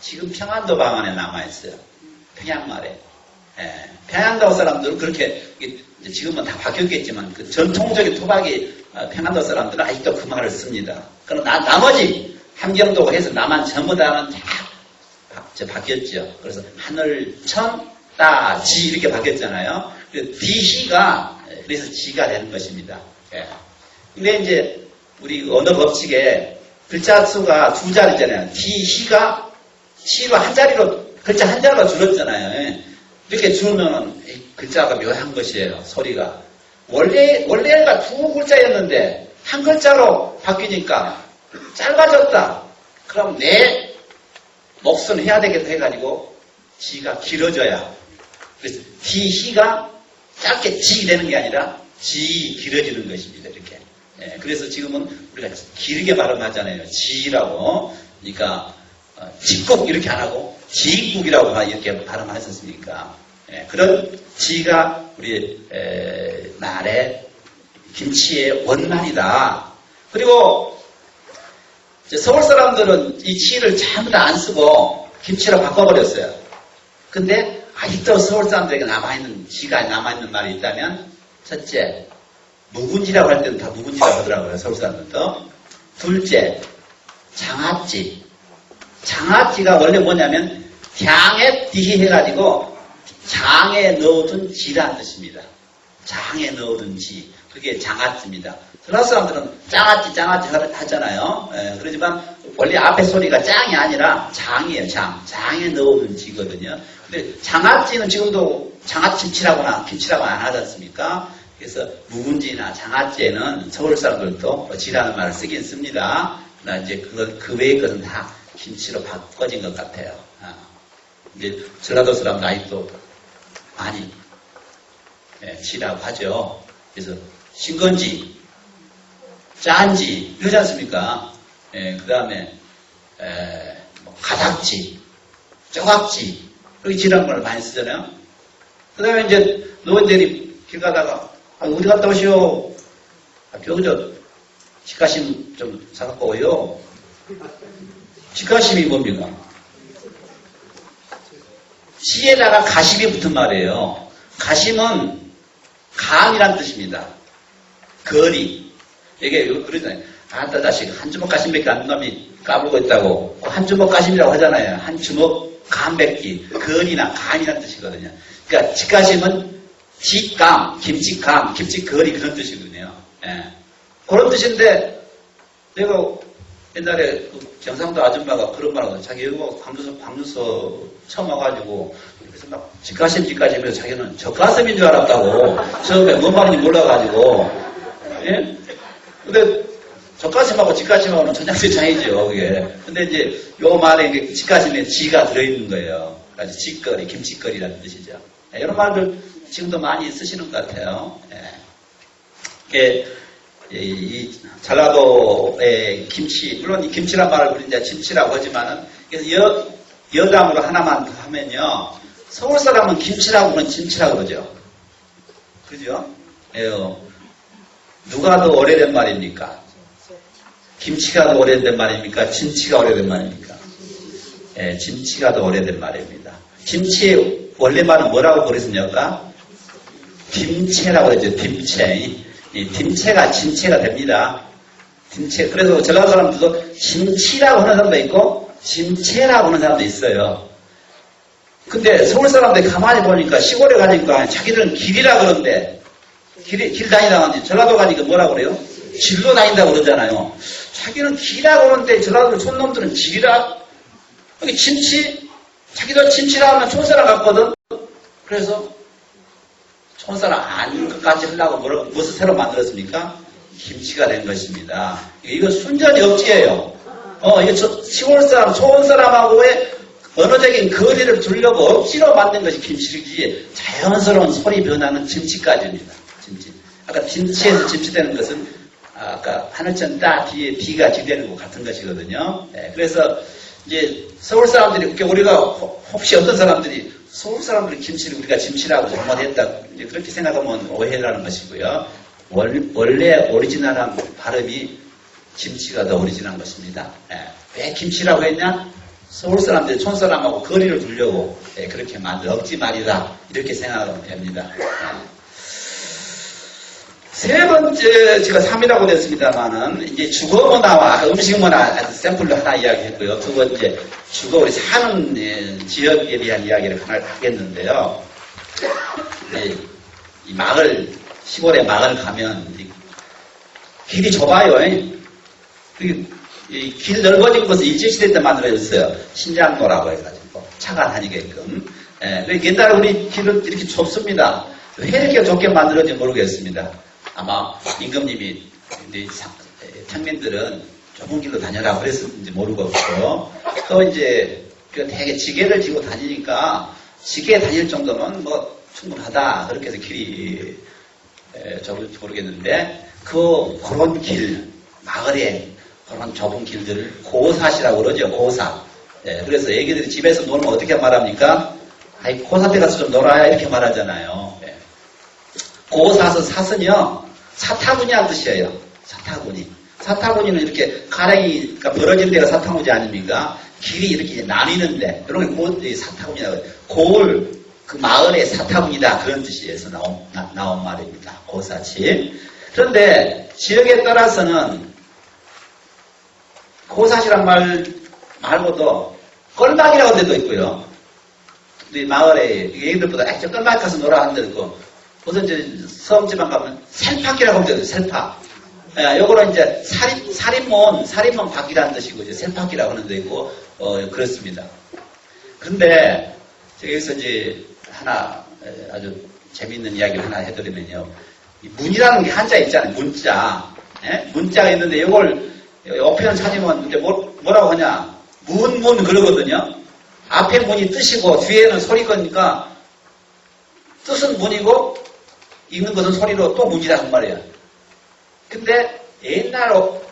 Speaker 3: 지금 평안도 방안에 남아있어요. 평양말에. 예, 평양도 사람들은 그렇게 지금은 다 바뀌었겠지만 그 전통적인 토박이 평안도 사람들은 아직도 그 말을 씁니다. 그러나 나머지 함경도가 해서 남한 전부 다는 다 바뀌었죠. 그래서 하늘, 천, 따, 지 이렇게 바뀌었잖아요. 디시가 그래서 지가 되는 것입니다. 예. 근데 이제 우리 언어 법칙에 글자 수가 두 자리잖아요. 디시가 시로 한 자리로 글자 한 자리로 줄었잖아요. 예. 이렇게 줄으면 글자가 묘한 것이에요. 소리가 원래가 두 글자였는데 한 글자로 바뀌니까 짧아졌다. 그럼 내 몫은 해야 되겠다 해가지고 지가 길어져야. 그래서 디시가 짧게 지 되는 게 아니라 지 길어지는 것입니다. 이렇게. 예, 그래서 지금은 우리가 길게 발음하잖아요. 지라고. 그러니까 직국 이렇게 안 하고 지국이라고 이렇게 발음하셨으니까. 예, 그런 지가 우리 말의 김치의 원만이다. 그리고 서울 사람들은 이 치를 전부 다 안 쓰고 김치로 바꿔버렸어요. 근데 아직도 서울 사람들에게 남아있는 지가 남아있는 말이 있다면 첫째, 묵은지라고 할 때는 다 묵은지라고 하더라고요. 서울 사람들도. 둘째, 장아찌. 장아찌가 원래 뭐냐면 장에 띠 해가지고 장에 넣어둔 지라는 뜻입니다. 장에 넣어둔 지. 그게 장아찌입니다. 전라도 사람들은 짱아찌 하잖아요. 예, 그렇지만 원래 앞에 소리가 짱이 아니라 장이에요. 장에 넣어둔 지거든요. 근데 장아찌는 지금도 장아찌치라거나 김치라고 안 하지 않습니까? 그래서 묵은지나 장아찌에는 서울 사람들도 지라는 말을 쓰긴 씁니다. 그러나 이제 그 외의 것은 다 김치로 바꿔진 것 같아요. 이제 전라도 사람 아직도 많이 지라고 하죠. 그래서 신건지, 짠지 이러지 않습니까? 그 다음에 가닥지, 쪼각지 이렇게 지라는 걸 많이 쓰잖아요. 그 다음에 이제 노인들이 길 가다가 어디 갔다 오시오? 여기 직가심 좀 사갖고 오요. 직가심이 뭡니까? 시에다가 가심이 붙은 말이에요. 가심은 감이란 뜻입니다. 거리. 이게 그러잖아요. 아따 자식 한 주먹 가심밖에 안 놈이 까불고 있다고. 한 주먹 가심이라고 하잖아요. 한 주먹 감백기. 거리나 감이란 뜻이거든요. 그러니까 직가심은 직감, 김치감, 김치거리 그런 뜻이거든요. 예. 그런 뜻인데 내가 옛날에 그 경상도 아줌마가 그런 말하고 자기 여기 광주서 처음 와가지고 그래서 막 직가심해서 자기는 젖가슴인 줄 알았다고. 처음에 뭔 말인지 몰라가지고. 예? 근데 젖가심하고 직가심하고는 전향세 차이죠, 그게. 근데 이제 요 말에 직가심에 지가 들어있는 거예요. 그래서 직거리, 김치거리라는 뜻이죠. 예, 이런 말들 지금도 많이 쓰시는 것 같아요. 예. 이 전라도의 김치, 물론 이 김치란 말을 우리 이제 김치라고 하지만은, 그래서 여담으로 하나만 더 하면요. 서울 사람은 김치라고는 김치라고 그러죠. 그죠? 예. 누가 더 오래된 말입니까? 김치가 더 오래된 말입니까? 김치가 오래된 말입니까? 예, 김치가 더 오래된 말입니다. 김치의 원래 말은 뭐라고 그랬습니까? 딤채라고 그러죠. 딤채. 이 딤채가 진채가 됩니다. 딤채. 그래서 전라도 사람들도 김치라고 하는 사람도 있고 김채라고 하는 사람도 있어요. 근데 서울 사람들이 가만히 보니까 시골에 가니까 자기들은 길이라 그러는데 길 다니다가 전라도 가니까 뭐라고 그래요? 길로 다닌다고 그러잖아요. 자기는 길이라고 그러는데 전라도 촌놈들은 길이라. 여기 김치, 자기도 김치라 하면 촌사람 같거든. 그래서 촌사람 아닌 것까지 하려고 무엇을 새로 만들었습니까? 김치가 된 것입니다. 이거 순전히 억지예요. 이거 시골 사람, 촌사람하고의 언어적인 거리를 두려고 억지로 만든 것이 김치이지 자연스러운 소리 변화는 김치까지입니다. 김치. 아까 김치에서 김치되는 것은 아까 하늘천 따 뒤에 비가 기대는 것 같은 것이거든요. 예, 그래서 이제 서울 사람들이, 그러니까 우리가 혹시 어떤 사람들이 서울 사람들이 김치를 우리가 김치라고 잘못했다, 이제 그렇게 생각하면 오해라는 것이고요. 원래 오리지널한 발음이 김치가 더 오리지널한 것입니다. 예, 왜 김치라고 했냐? 서울 사람들이 촌사람하고 거리를 두려고 그렇게 만든 억지 말이다, 이렇게 생각하면 됩니다. 세 번째, 제가 3이라고 됐습니다만은, 이제 주거 문화와 아까 음식 문화 샘플로 하나 이야기했고요. 두 번째, 우리 사는 지역에 대한 이야기를 하나 하겠는데요. 이 마을, 시골의 마을 가면, 길이 좁아요. 이 길 넓어진 것은 일제시대 때 만들어졌어요. 신장로라고 해가지고 차가 다니게끔. 옛날에 우리 길은 이렇게 좁습니다. 왜 이렇게 좁게 만들어진지 모르겠습니다. 아마 임금님이 평민들은 좁은 길로 다녀라 그랬는지 모르겠고, 또 이제 되게 지게를 지고 다니니까 지게 다닐 정도면 뭐 충분하다, 그렇게 해서 길이 좁을지 모르겠는데, 그런 길, 마을에 그런 좁은 길들을 고사시라고 그러죠. 고사. 그래서 애기들이 집에서 놀면 어떻게 말합니까? 아이, 고사때 가서 좀 놀아야, 이렇게 말하잖아요. 고사서 사선이요, 사타구니란 뜻이에요. 사타구니. 사타구니는 이렇게 가랭이가 벌어지는 데가 사타구니 아닙니까? 길이 이렇게 나뉘는데, 이런 게 사타구니라고 해요. 그 마을의 사타구니다, 그런 뜻이에서 나온 말입니다. 고사집. 그런데 지역에 따라서는 고사시란 말 말고도 껄막이라고 하는 데도 있고요. 우리 마을에 애기들보다 저 껄막 가서 놀아 하는 데도 있고, 무슨 이제 섬지방 가면 셀팍이라고 하는 데도 있어요. 셀팍. 요거는 이제 살인몬 박이라는 뜻이고, 이제 셀팍이라고 하는 데 있고, 그렇습니다. 근데 여기서 이제 하나 아주 재미있는 이야기를 하나 해드리면요. 이 문이라는 게 한자 있잖아요. 문자. 문자가 있는데 이걸 옆에는 찾으면 이제 뭐라고 하냐? 문 그러거든요. 앞에 문이 뜻이고 뒤에는 소리 거니까 뜻은 문이고 읽는 것은 소리로 또 문이라는 말이에요. 근데 옛날로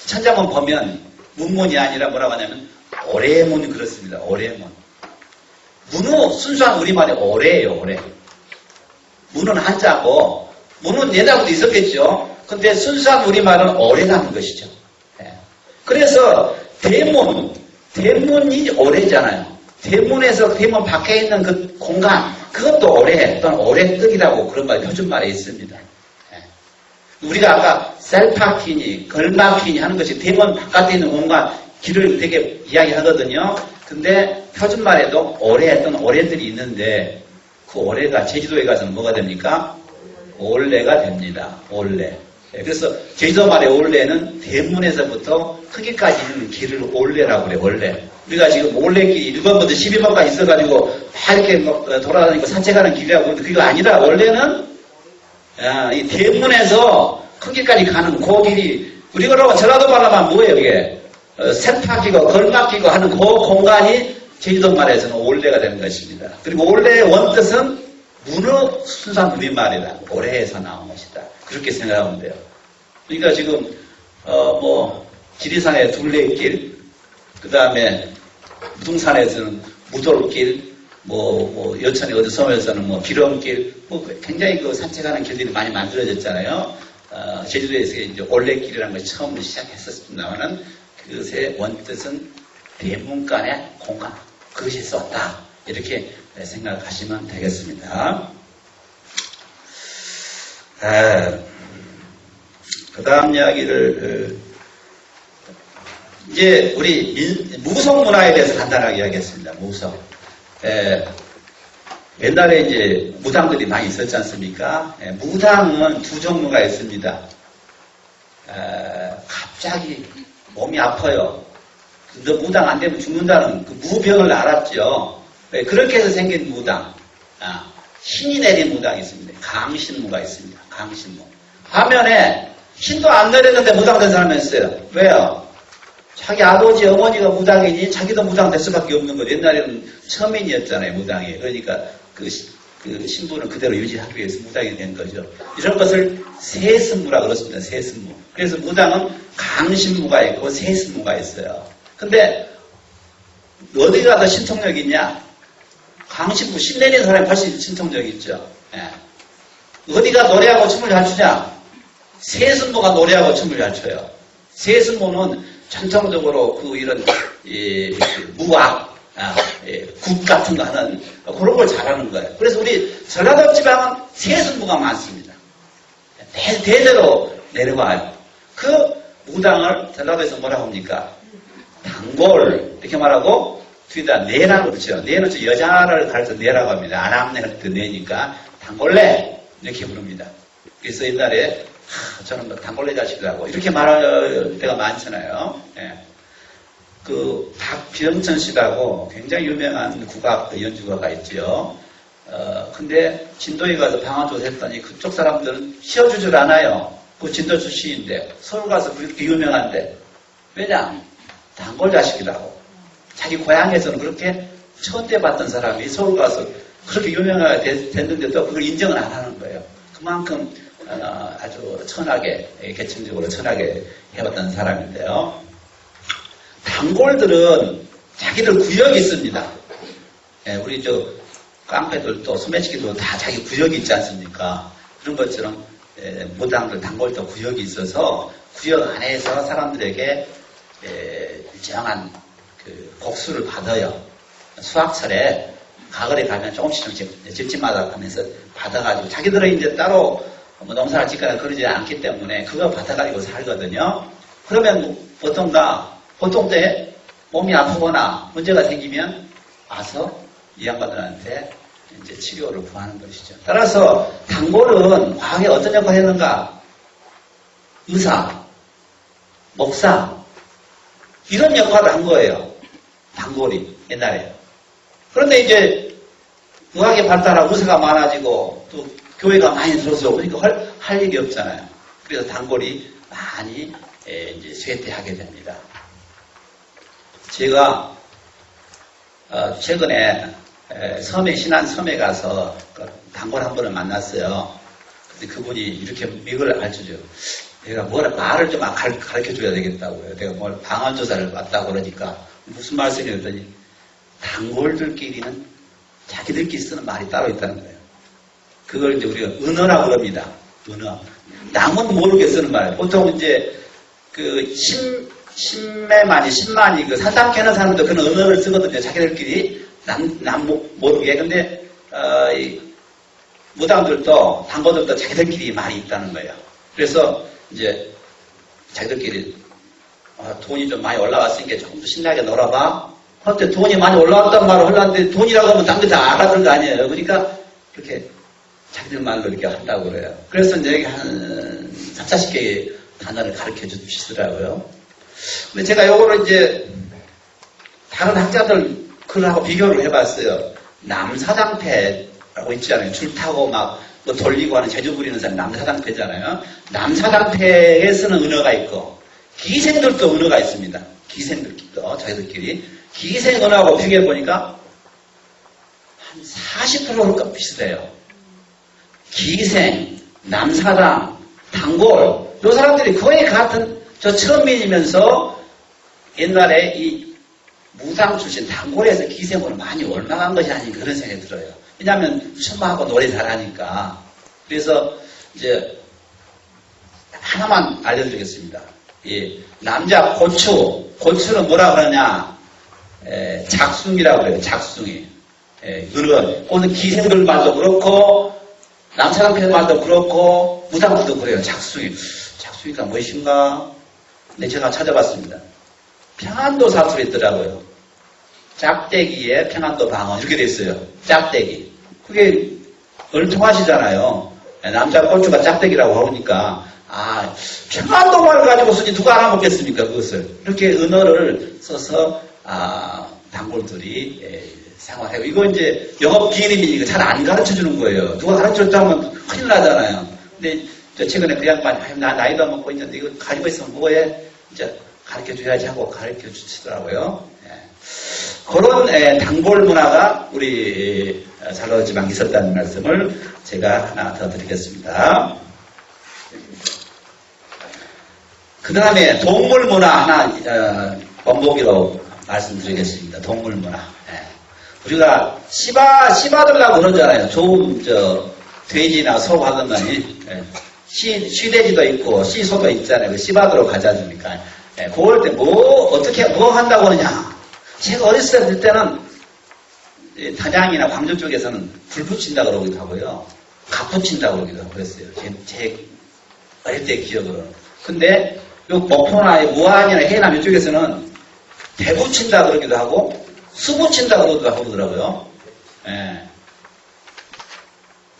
Speaker 3: 천자문 보면 문문이 아니라 뭐라고 하냐면 오래문, 그렇습니다. 오래문. 문은 순수한 우리말이 오래예요. 오래. 문은 한자고 문은 옛날부터 있었겠죠. 근데 순수한 우리말은 오래라는 것이죠. 그래서 대문이 오래잖아요. 대문에서 대문 밖에 있는 그 공간, 그것도 오래, 또는 오래뜨기라고 그런 말, 표준말에 있습니다. 우리가 아까 셀파키니, 걸마키니 하는 것이 대문 바깥에 있는 공간, 길을 되게 이야기하거든요. 근데 표준말에도 오래 또는 오래들이 있는데, 그 오래가 제주도에 가서는 뭐가 됩니까? 올레가 됩니다. 올레. 그래서 제주도 말의 올레는 대문에서부터 크기까지 있는 길을 올레라고 그래요. 올레. 우리가 지금 올레길이 1번부터 12번까지 있어가지고 다 이렇게 돌아다니고 산책하는 길이라고 하는데 그게 아니라 원래는 이 대문에서 크기까지 가는 그 길이, 우리가 전라도 말로만 뭐예요 이게? 샘파기고 걸막기고 하는 그 공간이 제주도 말에서는 올레가 되는 것입니다. 그리고 올레의 원뜻은 문어 순수한 우리말이다. 올해에서 나온 것이다. 그렇게 생각하면 돼요. 그러니까 지금 지리산에 둘레길, 그 다음에 무등산에서는 무돌길, 여천에 어디 섬에서는 기름길, 굉장히 그 산책하는 길들이 많이 만들어졌잖아요. 제주도에서 이제 올레길이라는 것이 처음으로 시작했었습니다만은 그것의 원뜻은 대문간의 공간, 그것이 있었다. 이렇게 생각하시면 되겠습니다. 그 다음 이야기를, 이제 우리 무속 문화에 대해서 간단하게 이야기했습니다. 무속. 옛날에 이제 무당들이 많이 있었지 않습니까? 무당은 두 종류가 있습니다. 갑자기 몸이 아파요. 너 무당 안 되면 죽는다는 그 무병을 알았죠. 그렇게 해서 생긴 무당. 신이 내린 무당이 있습니다. 강신무가 있습니다. 강신무. 반면에 신도 안 내렸는데 무당 된 사람이 있어요. 왜요? 자기 아버지, 어머니가 무당이니 자기도 무당 될 수밖에 없는 거예요. 옛날에는 처민이었잖아요, 무당이. 그러니까 그 그 신분을 그대로 유지하기 위해서 무당이 된 거죠. 이런 것을 세습무라 그렇습니다. 세습무. 그래서 무당은 강신무가 있고 세습무가 있어요. 근데 어디가 더 신통력이 있냐? 강신무, 신 내리는 사람이 훨씬 신통력이 있죠. 예. 어디가 노래하고 춤을 잘 추냐? 세습무가 노래하고 춤을 잘 춰요. 세습무는 전통적으로 그 이런 무악, 국 같은 거 하는 그런 걸 잘하는 거예요. 그래서 우리 전라도 지방은 세습무가 많습니다. 대대로 내려와요. 그 무당을 전라도에서 뭐라고 합니까? 단골 이렇게 말하고 뒤에다 내라고 그러죠. 내는 여자를 가르쳐 내라고 합니다. 아람내할 때 내니까 단골내 이렇게 부릅니다. 그래서 옛날에 저는 뭐 단골내 자식이라고 이렇게 말할 때가 많잖아요. 예. 그 박병천 씨라고 굉장히 유명한 국악 연주가가 있죠. 근데 진도에 가서 방한조사 했더니 그쪽 사람들은 씌워주질 않아요. 그 진도 출신인데 서울 가서 그렇게 유명한데 왜냐? 단골 자식이라고. 자기 고향에서는 그렇게 천대받던 사람이 서울 가서 그렇게 유명하게 됐는데도 그걸 인정을 안 하는 거예요. 그만큼 아주 천하게, 계층적으로 천하게 해왔던 사람인데요. 단골들은 자기들 구역이 있습니다. 예, 우리 깡패들도 소매치기도 다 자기 구역이 있지 않습니까? 그런 것처럼 무당들, 단골도 구역이 있어서 구역 안에서 사람들에게 일정한 그 복수를 받아요. 수학철에 가을에 가면 조금씩 집집마다 가면서 받아가지고 자기들은 이제 따로 뭐 농사를 짓거나 그러지 않기 때문에 그거 받아가지고 살거든요. 그러면 보통 때 몸이 아프거나 문제가 생기면 와서 이 양반들한테 이제 치료를 구하는 것이죠. 따라서 단골은 과거에 어떤 역할을 했는가? 의사, 목사, 이런 역할을 한 거예요. 단골이, 옛날에. 그런데 이제 의학이 발달하고 의사가 많아지고 또 교회가 많이 들어서 그러니까 할 일이 없잖아요. 그래서 단골이 많이 이제 쇠퇴하게 됩니다. 제가 최근에 신안 섬에 가서 단골 한 분을 만났어요. 근데 그분이 이렇게 이걸 알려주죠. 내가 말을 좀 가르쳐 줘야 되겠다고요. 내가 뭘 방언조사를 왔다고 그러니까 무슨 말씀이었더니 단골들끼리는 자기들끼리 쓰는 말이 따로 있다는 거예요. 그걸 이제 우리가 은어라고 그럽니다. 은어. 남은 모르게 쓰는 말. 보통 이제 그 신만이 그 산삼 캐는 사람도 그런 은어를 쓰거든요. 자기들끼리 남 모르게. 근데 이 무당들도 단골들도 자기들끼리 말이 있다는 거예요. 그래서 이제 자기들끼리 돈이 좀 많이 올라왔으니까 조금 더 신나게 놀아봐. 그런데 돈이 많이 올라왔단 말을 하려는데 돈이라고 하면 남들 다 알아듣는 거 아니에요. 그러니까 그렇게 자기들 말로 이렇게 한다고 그래요. 그래서 이제 한 30-40개의 단어를 가르쳐 주시더라고요. 근데 제가 요거를 이제 다른 학자들 글하고 비교를 해봤어요. 남사당패라고 있잖아요. 줄 타고 막 뭐 돌리고 하는 재주 부리는 사람 남사당패잖아요. 남사당패에 쓰는 은어가 있고 기생들도 은어가 있습니다. 기생들도 자기들끼리 기생 은어하고 비교해 보니까 한 40%가 비슷해요. 기생, 남사당, 단골 요 사람들이 거의 같은 저 천민이면서 옛날에 이 무당 출신 단골에서 기생으로 많이 올라간 것이 아닌가 그런 생각이 들어요. 왜냐하면 춤하고 노래 잘하니까. 그래서 이제 하나만 알려드리겠습니다. 이 남자 고추는 뭐라 그러냐? 작숭이라고 그래요. 작숭이. 그건 기생들 말도 그렇고 남사당패 말도 그렇고 무당들도 그래요. 작숭이가 무엇인가? 근데 제가 찾아봤습니다. 평안도 사투리 있더라고요. 짝대기에 평안도 방언 이렇게 돼 있어요. 짝대기. 그게 얼통하시잖아요. 남자 고추가 짝대기라고 하니까 평안도 말 가지고 쓰지 누가 알아먹겠습니까? 그것을. 이렇게 은어를 써서 단골들이 생활해요. 이거 이제 영업 비밀이니까 잘 안 가르쳐 주는 거예요. 누가 가르쳐 줬다면 큰일 나잖아요. 근데 최근에 그 양반이 나 나이도 먹고 있는데 이거 가지고 있으면 뭐해? 이제 가르쳐 줘야지 하고 가르쳐 주시더라고요. 그런 단골 문화가 우리 잘나오지만 있었다는 말씀을 제가 하나 더 드리겠습니다. 그 다음에 동물 문화 하나 원복기로 말씀드리겠습니다. 동물 문화. 우리가 씨받으려고 그러잖아요. 좋은 돼지나 소 하던 거니 씨돼지도 있고 씨소도 있잖아요. 그 씨받으러 가지 않습니까? 그럴 때 뭐 한다고 하느냐. 제가 어렸을 때는 단양이나 광주 쪽에서는 불 붙인다 그러기도 하고요. 갓 붙인다 그러기도 하고 그랬어요. 제 어릴 때 기억으로는. 근데 요 목포나 무안이나 해남 이쪽에서는 배 붙인다 그러기도 하고 수 붙인다 그러기도 하고 그러더라고요.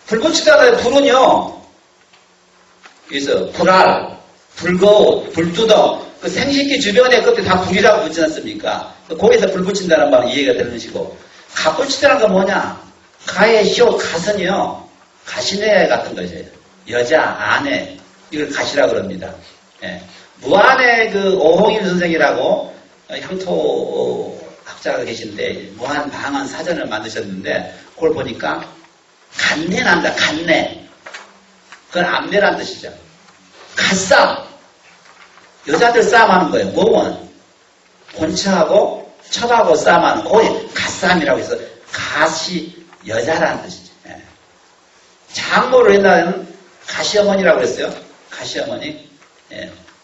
Speaker 3: 불 붙인다는 불은요. 그래서 불알, 불거울, 불두덩 그 생식기 주변에 그때 다 불이라고 붙지 않습니까? 거기서 불 붙인다는 말은 이해가 되는 것이고 갓 붙인다는 건 뭐냐? 가의 시옷 갓은요. 가시네 같은 거죠. 여자, 아내 이걸 갓이라고 그럽니다. 무안의 그 오홍일 선생이라고 향토 학자가 계신데 무안 방언 사전을 만드셨는데 그걸 보니까 갓내 난다. 갓내. 그건 암내란 뜻이죠. 갓싸움. 여자들 싸움하는 거예요. 뭐원 본처하고 첩하고 싸움하는 거기 갓싸움이라고 해서 갓이 여자라는 뜻이죠. 장모를 옛날에는 가시어머니라고 그랬어요. 가시어머니.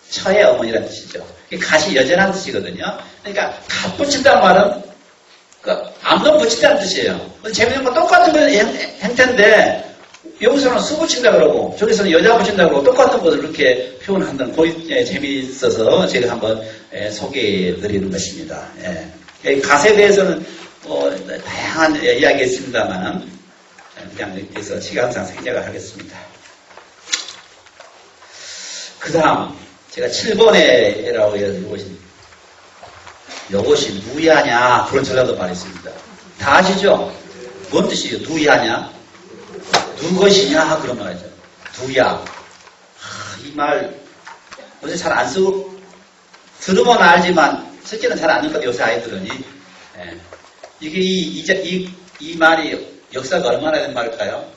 Speaker 3: 처의 어머니라는 뜻이죠. 갓이 여자라는 뜻이거든요. 그러니까 갓 붙인다는 말은 암놈 붙인다는 뜻이에요. 재밌는 건 똑같은 행태인데 여기서는 수 붙인다 그러고 저기서는 여자 붙인다 그러고 똑같은 것을 이렇게 표현한다는 거기 재미있어서 제가 한번 소개해 드리는 것입니다. 갓에 대해서는 다양한 이야기가 있습니다만 그냥 여기서 시간상 생략을 하겠습니다. 그 다음 제가 7번에라고 이것이 누이하냐 그런 전라도 말이 있습니다. 다 아시죠? 뭔 뜻이에요? 누이하냐? 누것이냐? 그런 말이죠. 누야. 이 말 요새 잘 안 쓰고 들으면 알지만 실제는 잘 안 읽거든요. 요새 아이들은. 이게 이 말이 역사가 얼마나 된 말일까요?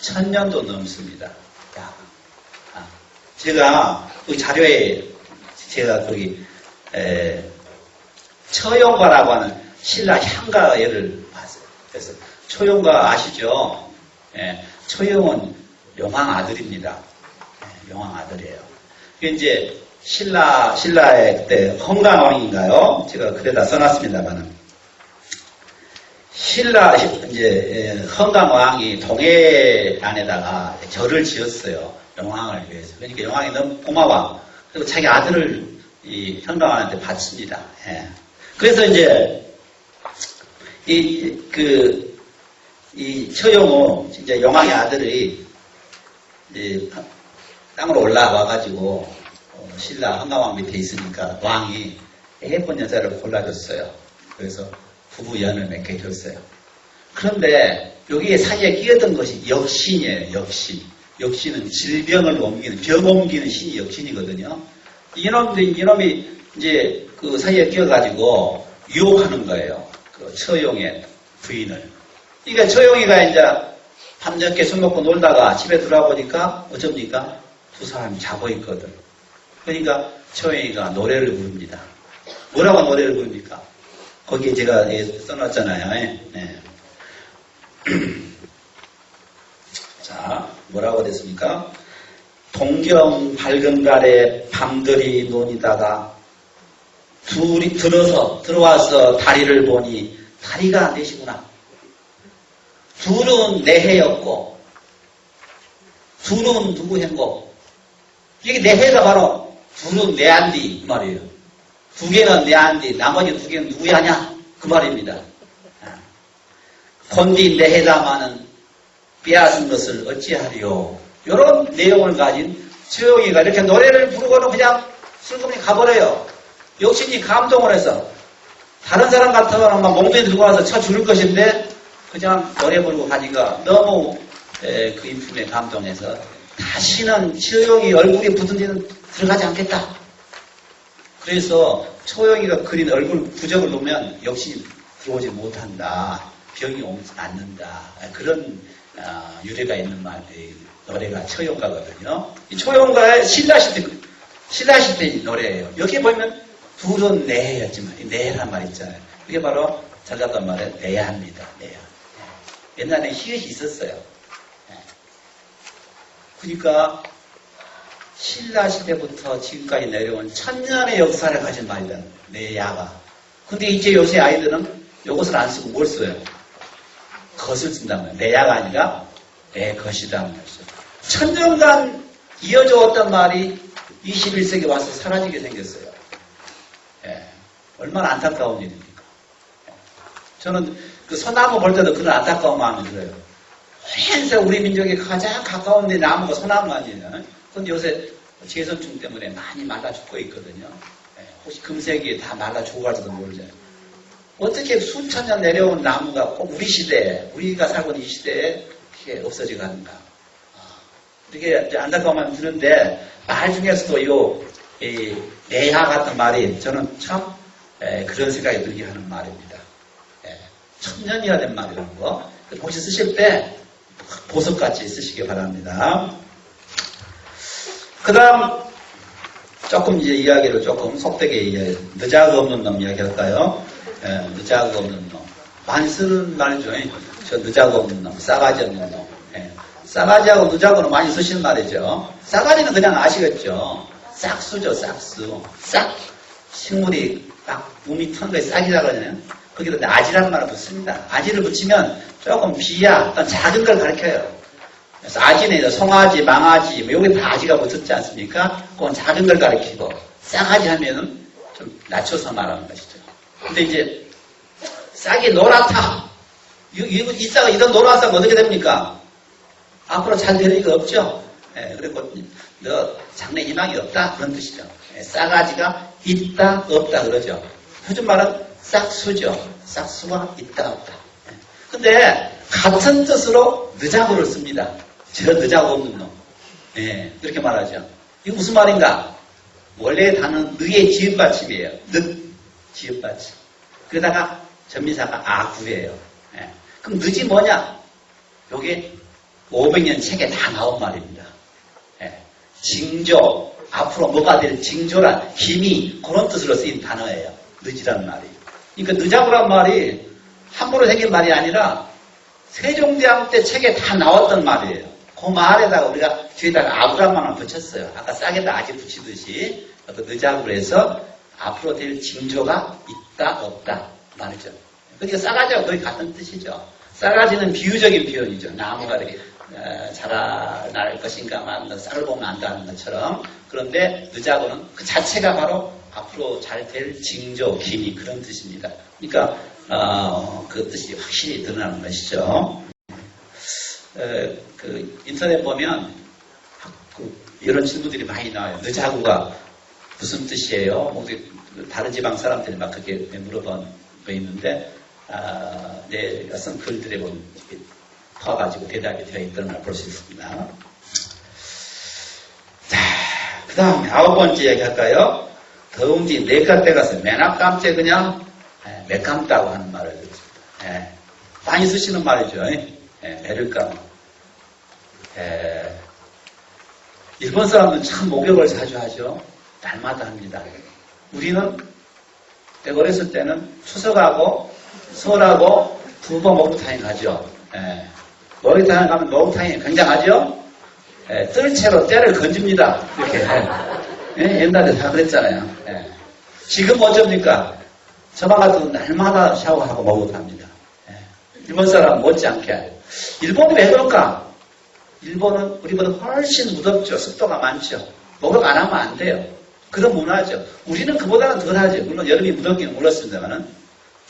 Speaker 3: 1000년도 넘습니다. 제가 그 자료에 제가 거기 처용가라고 하는 신라 향가 예를 봤어요. 그래서 처용가 아시죠? 처용은 용왕 아들입니다. 용왕 아들이에요. 이제 신라의 그때 헌강왕인가요? 제가 그래다 써놨습니다만은 신라 이제 헌강왕이 동해안에다가 절을 지었어요. 용왕을 위해서. 그러니까 용왕이 너무 고마워. 그리고 자기 아들을 이 현강왕한테 바칩니다. 그래서 이제 이 처용호 이제 용왕의 아들이 이제 땅으로 올라와가지고 신라 헌강왕 밑에 있으니까 왕이 예쁜 여자를 골라줬어요. 그래서 부부연을 맺게 됐어요. 그런데 여기에 사이에 끼었던 것이 역신이에요. 역신. 역신은 질병을 옮기는, 병 옮기는 신이 역신이거든요. 이놈이 이제 그 사이에 끼어가지고 유혹하는 거예요. 그 처용의 부인을. 그러니까 처용이가 이제 밤늦게 술 먹고 놀다가 집에 들어와 보니까 어쩝니까? 두 사람이 자고 있거든. 그러니까 처용이가 노래를 부릅니다. 뭐라고 노래를 부릅니까? 거기에 제가 써놨잖아요. 자, 뭐라고 됐습니까? 동경 밝은 달에 밤들이 논이다가 둘이 들어와서 다리를 보니 다리가 넷이구나. 둘은 내해였고 둘은 누구 행고 이게 내해가 바로 둘은 내한디 말이에요. 두 개는 내한디 나머지 두 개는 누구야냐 그 말입니다. 건디 내해다마는 빼앗은 것을 어찌하리요. 이런 내용을 가진 처용이가 이렇게 노래를 부르고는 그냥 슬금이 가버려요. 역시 감동을 해서 다른 사람 같으면 막 몽둥이 들고 와서 쳐 죽을 것인데 그냥 노래 부르고 가니까 너무 그 인품에 감동해서 다시는 처용이 얼굴에 붙은 데는 들어가지 않겠다. 그래서 처용이가 그린 얼굴 부적을 보면 역시 들어오지 못한다. 병이 오지 않는다. 그런 유래가 있는 노래가 초용가거든요. 이 초용가의 신라시대 노래예요. 여기 보면 둘은 내였지만 내란 말 있잖아요. 그게 바로 잘갔단 말에 내야입니다. 내야. 옛날에 히읗이 있었어요. 그러니까 신라시대부터 지금까지 내려온 천년의 역사를 가진 말이다. 내야가. 근데 이제 요새 아이들은 이것을 안 쓰고 뭘 써요? 것을 쓴단 말이에요. 내야가 아니라 내 것이다 말이죠. 천년간 이어져 왔던 말이 21세기 와서 사라지게 생겼어요. 얼마나 안타까운 일입니까? 저는 그 소나무 볼 때도 그런 안타까운 마음이 들어요. 현세 우리 민족에 가장 가까운 데 나무가 소나무 아니에요. 근데 요새 재선충 때문에 많이 말라 죽고 있거든요. 혹시 금세기에 다 말라 죽어갈지도 모르죠. 어떻게 수천 년 내려온 나무가 꼭 우리 시대에, 우리가 살고 있는 이 시대에 이렇게 없어지고 하는가. 이렇게 안타까운 마음이 드는데, 말 중에서도 내야 같은 말이 저는 참 그런 생각이 들게 하는 말입니다. 천년이나 된 말이라는 거. 혹시 쓰실 때 보석같이 쓰시기 바랍니다. 그 다음, 조금 이제 이야기를 조금 속되게 느자가 없는 놈 이야기 할까요? 느자가 없는 놈. 많이 쓰는 말이죠. 저 느자가 없는 놈, 싸가지 없는 놈. 싸가지하고 느자고는 많이 쓰시는 말이죠. 싸가지는 그냥 아시겠죠? 싹수죠, 싹수. 싹. 식물이 막 몸이 턴 거에 싹이라고 하잖아요. 거기다 아지라는 말을 붙습니다. 아지를 붙이면 조금 비야, 어떤 작은 걸 가리켜요. 그래서 아지는 송아지, 망아지, 뭐 여기 다 아지가 붙었지 않습니까? 그건 작은 걸 가리키고, 쌍아지 하면은 좀 낮춰서 말하는 것이죠. 근데 이제, 싹이 노랗다. 이 싹은 이런 노란 싹은 어떻게 됩니까? 앞으로 잘 될 리가 없죠? 그리고 너 장래 희망이 없다. 그런 뜻이죠. 싹아지가 있다, 없다 그러죠. 요즘 말은 싹수죠. 싹수가 있다, 없다. 근데 같은 뜻으로 느자고를 씁니다. 저 느자고 없는 놈. 그렇게 말하죠. 이거 무슨 말인가? 원래 단어는 느의 지읒받침이에요. 느, 지읒받침. 그러다가 전미사가 아구예요. 그럼 느지 뭐냐? 요게 500년 책에 다 나온 말입니다. 징조, 앞으로 뭐가 될 징조란 힘이 그런 뜻으로 쓰인 단어예요. 느지라는 말이. 그러니까 느자고란 말이 함부로 생긴 말이 아니라 세종대왕 때 책에 다 나왔던 말이에요. 그 말에다가 우리가 뒤에다가 아구란 말을 붙였어요. 아까 싹에다 아지 붙이듯이 그 느자구로 해서 앞으로 될 징조가 있다 없다 말이죠. 그러니까 싸가지하고 거의 같은 뜻이죠. 싸가지는 비유적인 표현이죠. 나무가 이렇게 자라날 것인가 막 싹을 보면 안다는 것처럼. 그런데 느자고는 그 자체가 바로 앞으로 잘 될 징조, 기미 그런 뜻입니다. 그러니까 그 뜻이 확실히 드러나는 것이죠. 그 인터넷 보면 이런 질문들이 많이 나와요. 느자구가 무슨 뜻이에요? 뭐 다른 지방 사람들이 막 그렇게 물어본 거 있는데 내가 쓴 글들에 보면 퍼가지고 대답이 되어 있던 걸 볼 수 있습니다. 자, 그 다음에 9번째 이야기 할까요? 더운지 내가 때가서 맨앞감째 그냥 매감다고 하는 말을 듣습니다. 많이 쓰시는 말이죠. 매를감. 일본 사람들은 참 목욕을 자주 하죠. 날마다 합니다. 우리는 내가 어렸을 때는 추석하고 설하고 두 번 목욕탕에 가죠. 목욕탕에 가면 목욕탕이 굉장하죠. 뜰채로 때를 건집니다. 이렇게. 옛날에 다 그랬잖아요. 지금 어쩝니까? 저만 같은 날마다 샤워하고 목욕합니다. 일본 사람 못지않게. 일본이 왜 그럴까? 일본은 우리보다 훨씬 무덥죠. 습도가 많죠. 목욕 안 하면 안 돼요. 그런 문화죠. 우리는 그보다는 덜하죠. 물론 여름이 무덥기는 몰랐습니다만.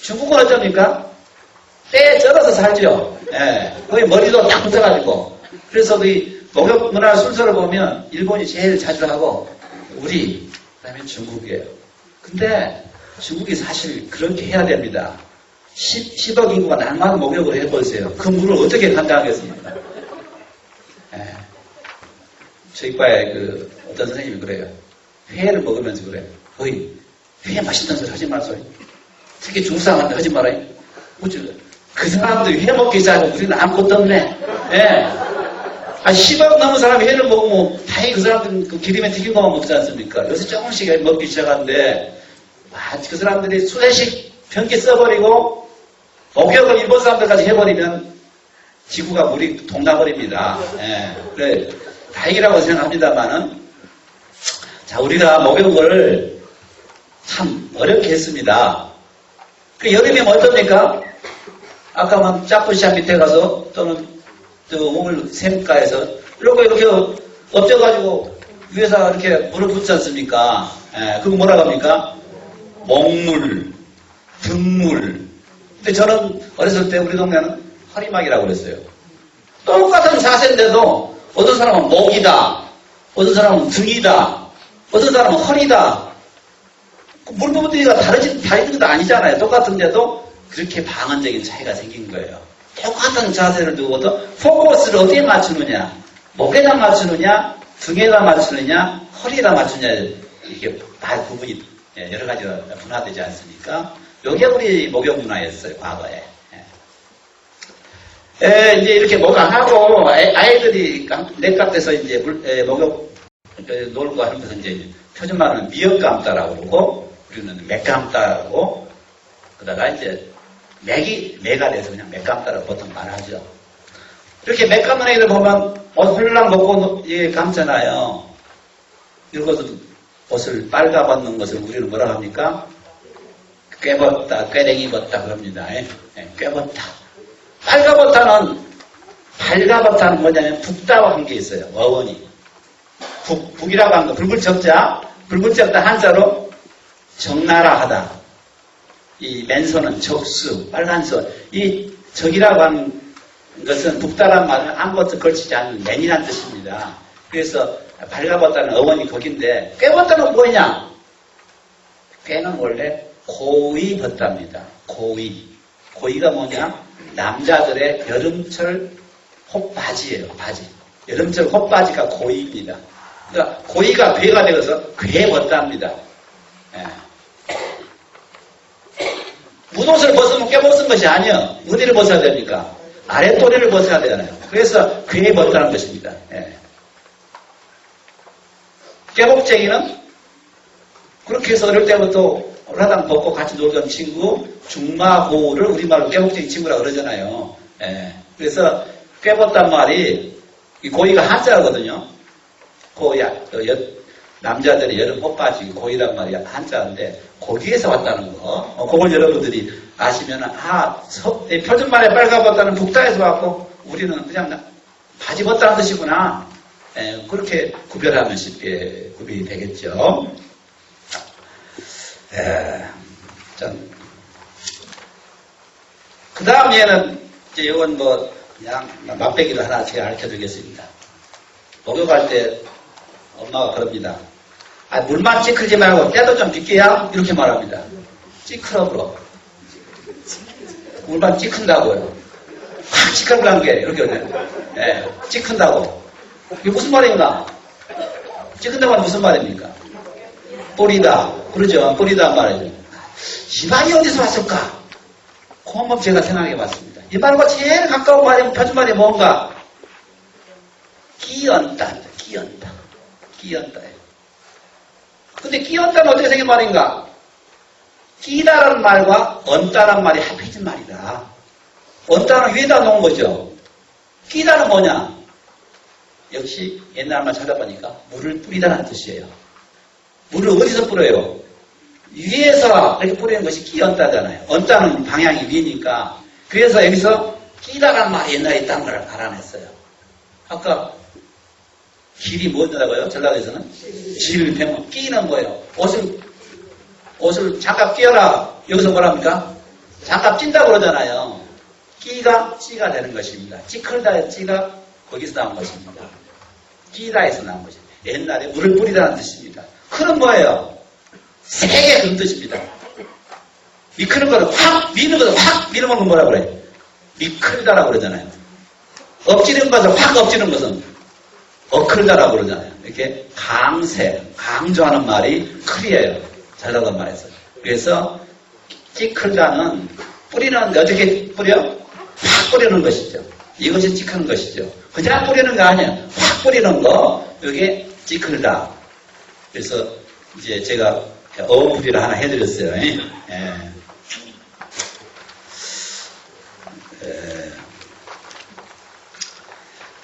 Speaker 3: 중국은 어쩝니까? 때에 쩔어서 살죠. 거기 머리도 딱 붙어가지고. 그래서 이 목욕 문화 순서를 보면 일본이 제일 자주 하고 우리, 그 다음에 중국이에요. 근데 중국이 사실 그렇게 해야 됩니다. 10억 인구가 날마다 목욕을 해보세요. 그 물을 어떻게 감당하겠습니까? 저희 과에 어떤 선생님이 그래요. 회를 먹으면서 그래요. 거의 회 맛있는 소리 하지 말소리. 특히 중국 사람한테 하지 말아요. 어쩌 그 사람들이 회 먹기 시작하고 우리는 아무것도 없네. 예. 10억 넘은 사람이 회를 먹으면 다행히 그 사람들은 그 기름에 튀긴 것만 먹지 않습니까? 요새 조금씩 먹기 시작하는데, 그 사람들이 수세식 변기 써버리고, 목욕을 일본 사람들까지 해버리면 지구가 물이 동나버립니다. 예. 그래, 다행이라고 생각합니다만은, 자, 우리가 목욕을 참 어렵게 했습니다. 그 여름이면 어떻습니까? 아까 막 짜꾸시장 밑에 가서 또는 우물 샘가에서 이렇게 엎져가지고 위에서 이렇게 물을 붓지 않습니까? 예, 그거 뭐라고 합니까? 목물, 등물. 근데 저는 어렸을 때 우리 동네는 허리막이라고 그랬어요. 똑같은 자세인데도 어떤 사람은 목이다, 어떤 사람은 등이다, 어떤 사람은 허리다. 물 부분들이가 다른 것도 아니잖아요. 똑같은데도 그렇게 방언적인 차이가 생긴 거예요. 똑같은 자세를 두고도 포커스를 어디에 맞추느냐, 목에다 맞추느냐, 등에다 맞추느냐, 허리에다 맞추느냐, 이게 말 부분이 여러 가지로 분화되지 않습니까? 이게 우리 목욕 문화였어요, 과거에. 이제 이렇게 목욕하고 아이들이 냇가에서 이제 목욕 놀고 하면서 이제 표준말은 미역 감다라고 그러고 우리는 맥 감다라고 그러다가 이제 매가 돼서 그냥 맥 감다라고 보통 말하죠. 이렇게 맥 감는 애들 보면 옷 홀랑 벗고 감잖아요. 이런 것을 옷을 빨가벗는 것을 우리는 뭐라 합니까? 꿰벗다, 꿰댕이 벗다 그럽니다. 꿰벗다. 빨가벗다는 발가벗다는 뭐냐면 북다와 한 게 있어요. 어원이. 북이라고 하는 거, 불불적자, 불불적자 한자로 적나라 하다. 이 맨손은 적수, 빨간손. 이 적이라고 하는 것은 북다란 말은 아무것도 걸치지 않는 맨이란 뜻입니다. 그래서 발가벗다는 어원이 거긴데, 꿰벗다는 뭐냐? 꿰는 원래 고의 벗답니다. 고의. 고의가 뭐냐? 남자들의 여름철 헛바지예요. 바지. 여름철 헛바지가 고의입니다. 그러니까 고의가 괴가 되어서 괴 벗답니다. 예. 문옷을 벗으면 꿰벗은 것이 아니요. 어디를 벗어야 됩니까? 아랫도리를 벗어야 되잖아요. 그래서 괴 벗다는 것입니다. 예. 꿰복쟁이는 그렇게 해서 어릴 때부터 라당 벗고 같이 놀던 친구 중마고를 우리말로 꿰복쟁이 친구라고 그러잖아요. 예. 그래서 꿰벗단 말이 이 고의가 한자거든요. 고야 남자들이 여름 옷바지 고의란 말이 한자인데 거기에서 왔다는 거. 그걸 여러분들이 아시면 표준말에 빨가벗다는 북다에서 왔고 우리는 그냥 바지 벗다는 뜻이구나. 예, 그렇게 구별하면 쉽게 구별이 되겠죠. 그 다음 얘는 이제 이건 뭐 그냥 맛배기로 하나 제가 알려드리겠습니다. 목욕할 때 엄마가 그럽니다. 물만 찌클지 말고 때도 좀 빗게야 이렇게 말합니다. 찌클업으로 물만 찌큰다고요. 확 찌클한 게 이렇게 네, 찌큰다고. 이게 무슨 말인가? 찌큰다고 하면 무슨 말입니까? 뿌리다. 그러죠. 뿌리다 말이죠. 이 말이 어디서 왔을까? 그 한번 제가 생각해 봤습니다. 이 말과 제일 가까운 말이 표준말이 뭔가? 끼얹다. 끼얹다. 끼얹다예요. 근데 끼얹다는 어떻게 생긴 말인가? 끼다라는 말과 얹다라는 말이 합해진 말이다. 얹다는 위에다 놓은 거죠. 끼다는 뭐냐? 역시 옛날 말 찾아보니까 물을 뿌리다는 뜻이에요. 물을 어디서 뿌려요? 위에서 이렇게 뿌리는 것이 끼얹다잖아요. 얹다는 방향이 위니까. 그래서 여기서 끼다라는 말이 옛날에 있다는 걸 알아냈어요. 아까 길이 뭐더라고요? 전라도에서는? 질병. 끼는 뭐예요? 옷을 장갑 끼어라. 여기서 뭐랍니까? 장갑 찐다고 그러잖아요. 끼가 찌가 되는 것입니다. 찌클다의 찌가 거기서 나온 것입니다. 끼다에서 나온 것입니다. 옛날에 물을 뿌리다는 뜻입니다. 크는 뭐예요? 세게 그런 뜻입니다. 미크는 거를 확 미는 것을 확 미는 건 뭐라고 그래요? 미클다라고 그러잖아요. 엎지는 것을 확 엎지는 것은 어클다라고 그러잖아요. 이렇게 강조하는 말이 클이에요. 잘나간 말에서. 그래서 찌클다는 뿌리는 어떻게 뿌려? 확 뿌리는 것이죠. 이것이 찌크는 것이죠. 그냥 뿌리는 거 아니야. 확 뿌리는 거, 이게 찌크다. 그래서 이제 제가 어원풀이를 하나 해드렸어요.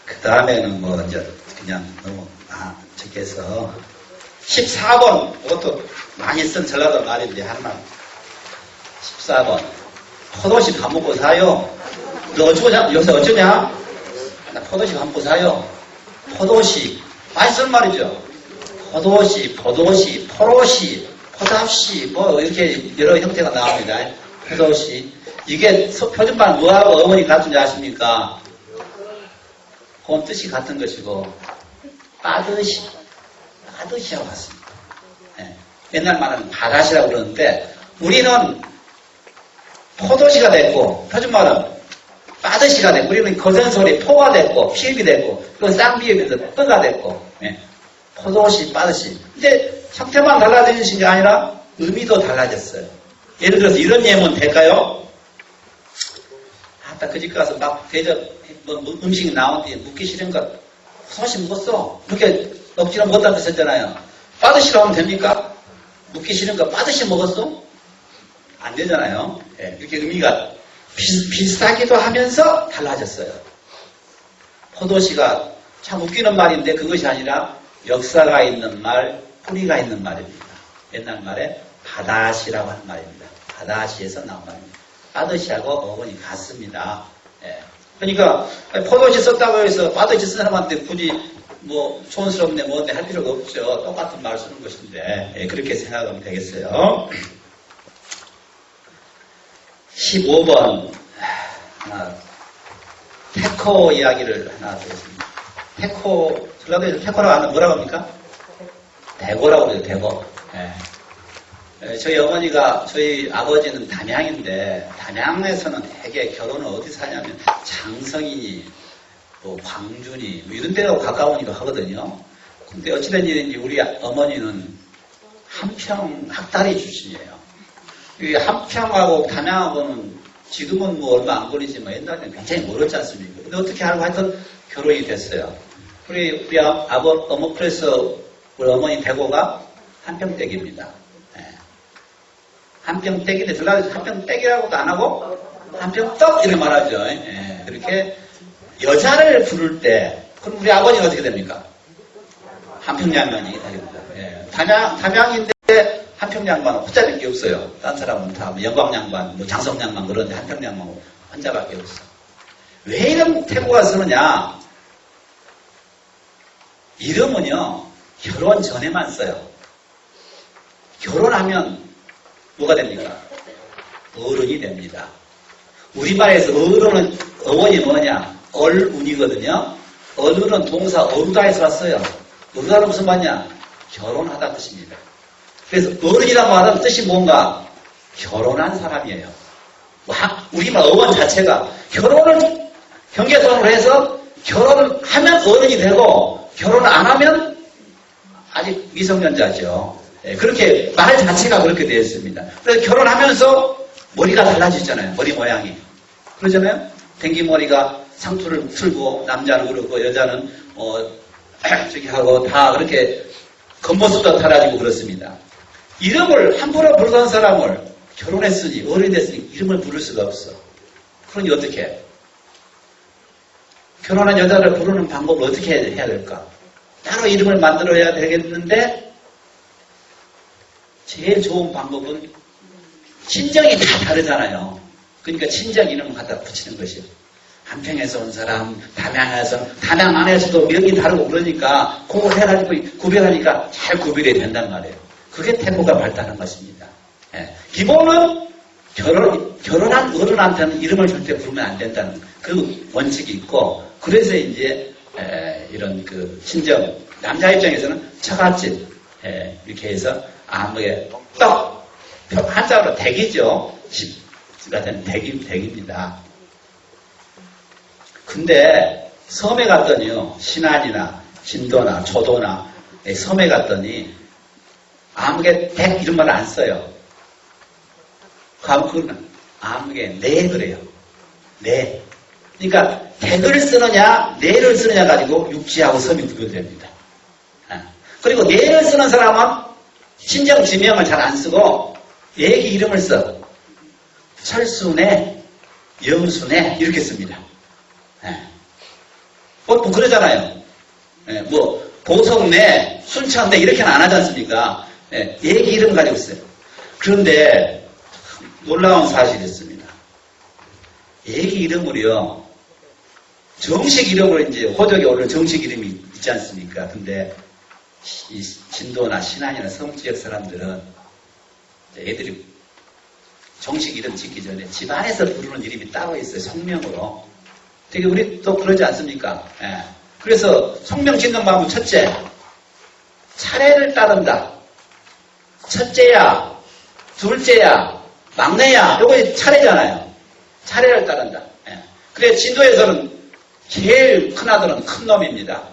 Speaker 3: 그 다음에는 뭐 이제 그냥 너무 저기 해서 14번 이것도 많이 쓴 전라도 말인데 한말 14번 포도씨 밥 먹고 사요. 너 어쩌냐? 요새 어쩌냐? 나 포도씨 밥 먹고 사요. 포도씨 많이 쓴 말이죠. 포도씨, 포도씨, 포로씨, 포답씨 뭐 이렇게 여러 형태가 나옵니다. 포도씨 이게 표준말 뭐하고 어머니 같은지 아십니까? 그건 뜻이 같은 것이고 빠듯이하고 같습니다. 옛날 말은 바닷이라고 그러는데 우리는 포도시가 됐고 표준말은 빠듯이가 됐고 우리는 거센소리 포가 됐고 피읍이 됐고 그 쌍비읍에서 쁘가 됐고 포도시 빠듯이 근데 형태만 달라지신 게 아니라 의미도 달라졌어요. 예를 들어서 이런 예문 될까요? 아따 그 집 가서 막 대접 뭐 음식 나오는데 묻기 싫은 것 소시 먹었어 그렇게 억지로 먹었다고 했었잖아요. 빠듯이로 하면 됩니까? 묻기 싫은 거 빠듯이 먹었어? 안 되잖아요. 이렇게 의미가 비슷하기도 하면서 달라졌어요. 포도시가 참 웃기는 말인데 그것이 아니라 역사가 있는 말, 뿌리가 있는 말입니다. 옛날 말에 바다시라고 하는 말입니다. 바다시에서 나온 말입니다. 빠듯이하고 어원이 같습니다. 그러니까 포도시 썼다고 해서 빠듯이 쓴 사람한테 굳이 뭐 촌스럽네 뭐네 할 필요가 없죠. 똑같은 말 쓰는 것인데 그렇게 생각하면 되겠어요. 15번 태코 이야기를 하나 드렸습니다. 태코 전라도에서 태코라고 하면 뭐라고 합니까? 대고라고 그래요. 대고. 저희 어머니가 저희 아버지는 담양인데 담양에서는 되게 결혼을 어디서 하냐면 장성이니 또 광준이 뭐 이런 데하고 가까우니까 하거든요. 근데 어찌된 일인지 우리 어머니는 한평 학다리 출신이에요. 이 한평하고 담양하고는 지금은 뭐 얼마 안 걸리지만 옛날에는 굉장히 멀었지 않습니까? 근데 어떻게 알고 하여튼 결혼이 됐어요. 우리 그래서 우리 어머니 대고가 한평댁입니다. 한평댁인데 전라도에서 한평댁이라고도 안 하고 한평떡 이렇게 말하죠. 그렇게 여자를 부를 때 그럼 우리 아버지는 어떻게 됩니까? 한평양반이 됩니다. 담양인데 한평양반은 혼자밖에 없어요. 딴 사람은 다 영광양반, 뭐 장성양반 그런데 한평양반은 혼자밖에 없어. 왜 이런 태고가 쓰느냐? 이름은요 결혼 전에만 써요. 결혼하면 뭐가 됩니까? 어른이 됩니다. 우리말에서 어원이 뭐냐? 얼운이거든요. 어른은 동사 어루다에서 왔어요. 어루다는 무슨 말이냐? 결혼하다 뜻입니다. 그래서 어른이라고 하는 뜻이 뭔가? 결혼한 사람이에요. 우리말 어원 자체가 결혼을 경계선으로 해서 결혼을 하면 어른이 되고 결혼을 안 하면 아직 미성년자죠. 그렇게 말 자체가 그렇게 되어 있습니다. 그래서 결혼하면서 머리가 달라지잖아요. 머리 모양이. 그러잖아요. 댕기머리가 상투를 틀고 남자는 그렇고 여자는 저기 하고 다 그렇게 겉모습도 달라지고 그렇습니다. 이름을 함부로 부르던 사람을 결혼했으니 어른이 됐으니 이름을 부를 수가 없어. 그러니 어떻게 해? 결혼한 여자를 부르는 방법을 어떻게 해야 될까? 따로 이름을 만들어야 되겠는데 제일 좋은 방법은 친정이 다 다르잖아요. 그러니까 친정 이름을 갖다 붙이는 것이에요. 한평에서 온 사람, 담양 안에서도 명이 다르고 그러니까 그걸 해가지고 구별하니까 잘 구별이 된단 말이에요. 그게 태고가 발달한 것입니다. 기본은 결혼한 어른한테는 이름을 절대 부르면 안 된다는 그 원칙이 있고 그래서 이제 이런 그 친정 남자 입장에서는 처갓집 이렇게 해서 아무게 떡 한자로 댁이죠. 집가 된 댁입니다. 근데 섬에 갔더니요 신안이나 진도나 조도나 섬에 갔더니 아무게 댁 이런 말 안 써요. 그러면 아무게 네 그래요. 네. 그러니까 댁을 쓰느냐 내를 쓰느냐 가지고 육지하고 섬이 구별됩니다. 그리고 내를 쓰는 사람은 친정 지명을 잘 안 쓰고 애기 이름을 써. 철순애, 영순애 이렇게 씁니다. 보통 그러잖아요. 뭐 보성내, 순천내 이렇게는 안 하지 않습니까? 애기 이름 가지고 있어요. 그런데 놀라운 사실이 있습니다. 애기 이름으로요. 정식 이름으로 이제 호적에 오르는 정식 이름이 있지 않습니까? 근데 이 진도나 신안이나 성지역 사람들은 애들이 정식 이름 짓기 전에 집안에서 부르는 이름이 따로 있어요. 성명으로. 되게 우리 또 그러지 않습니까? 그래서 성명 짓는 방법 첫째, 차례를 따른다. 첫째야, 둘째야, 막내야. 요거 차례잖아요. 차례를 따른다. 그래 진도에서는 제일 큰 아들은 큰 놈입니다.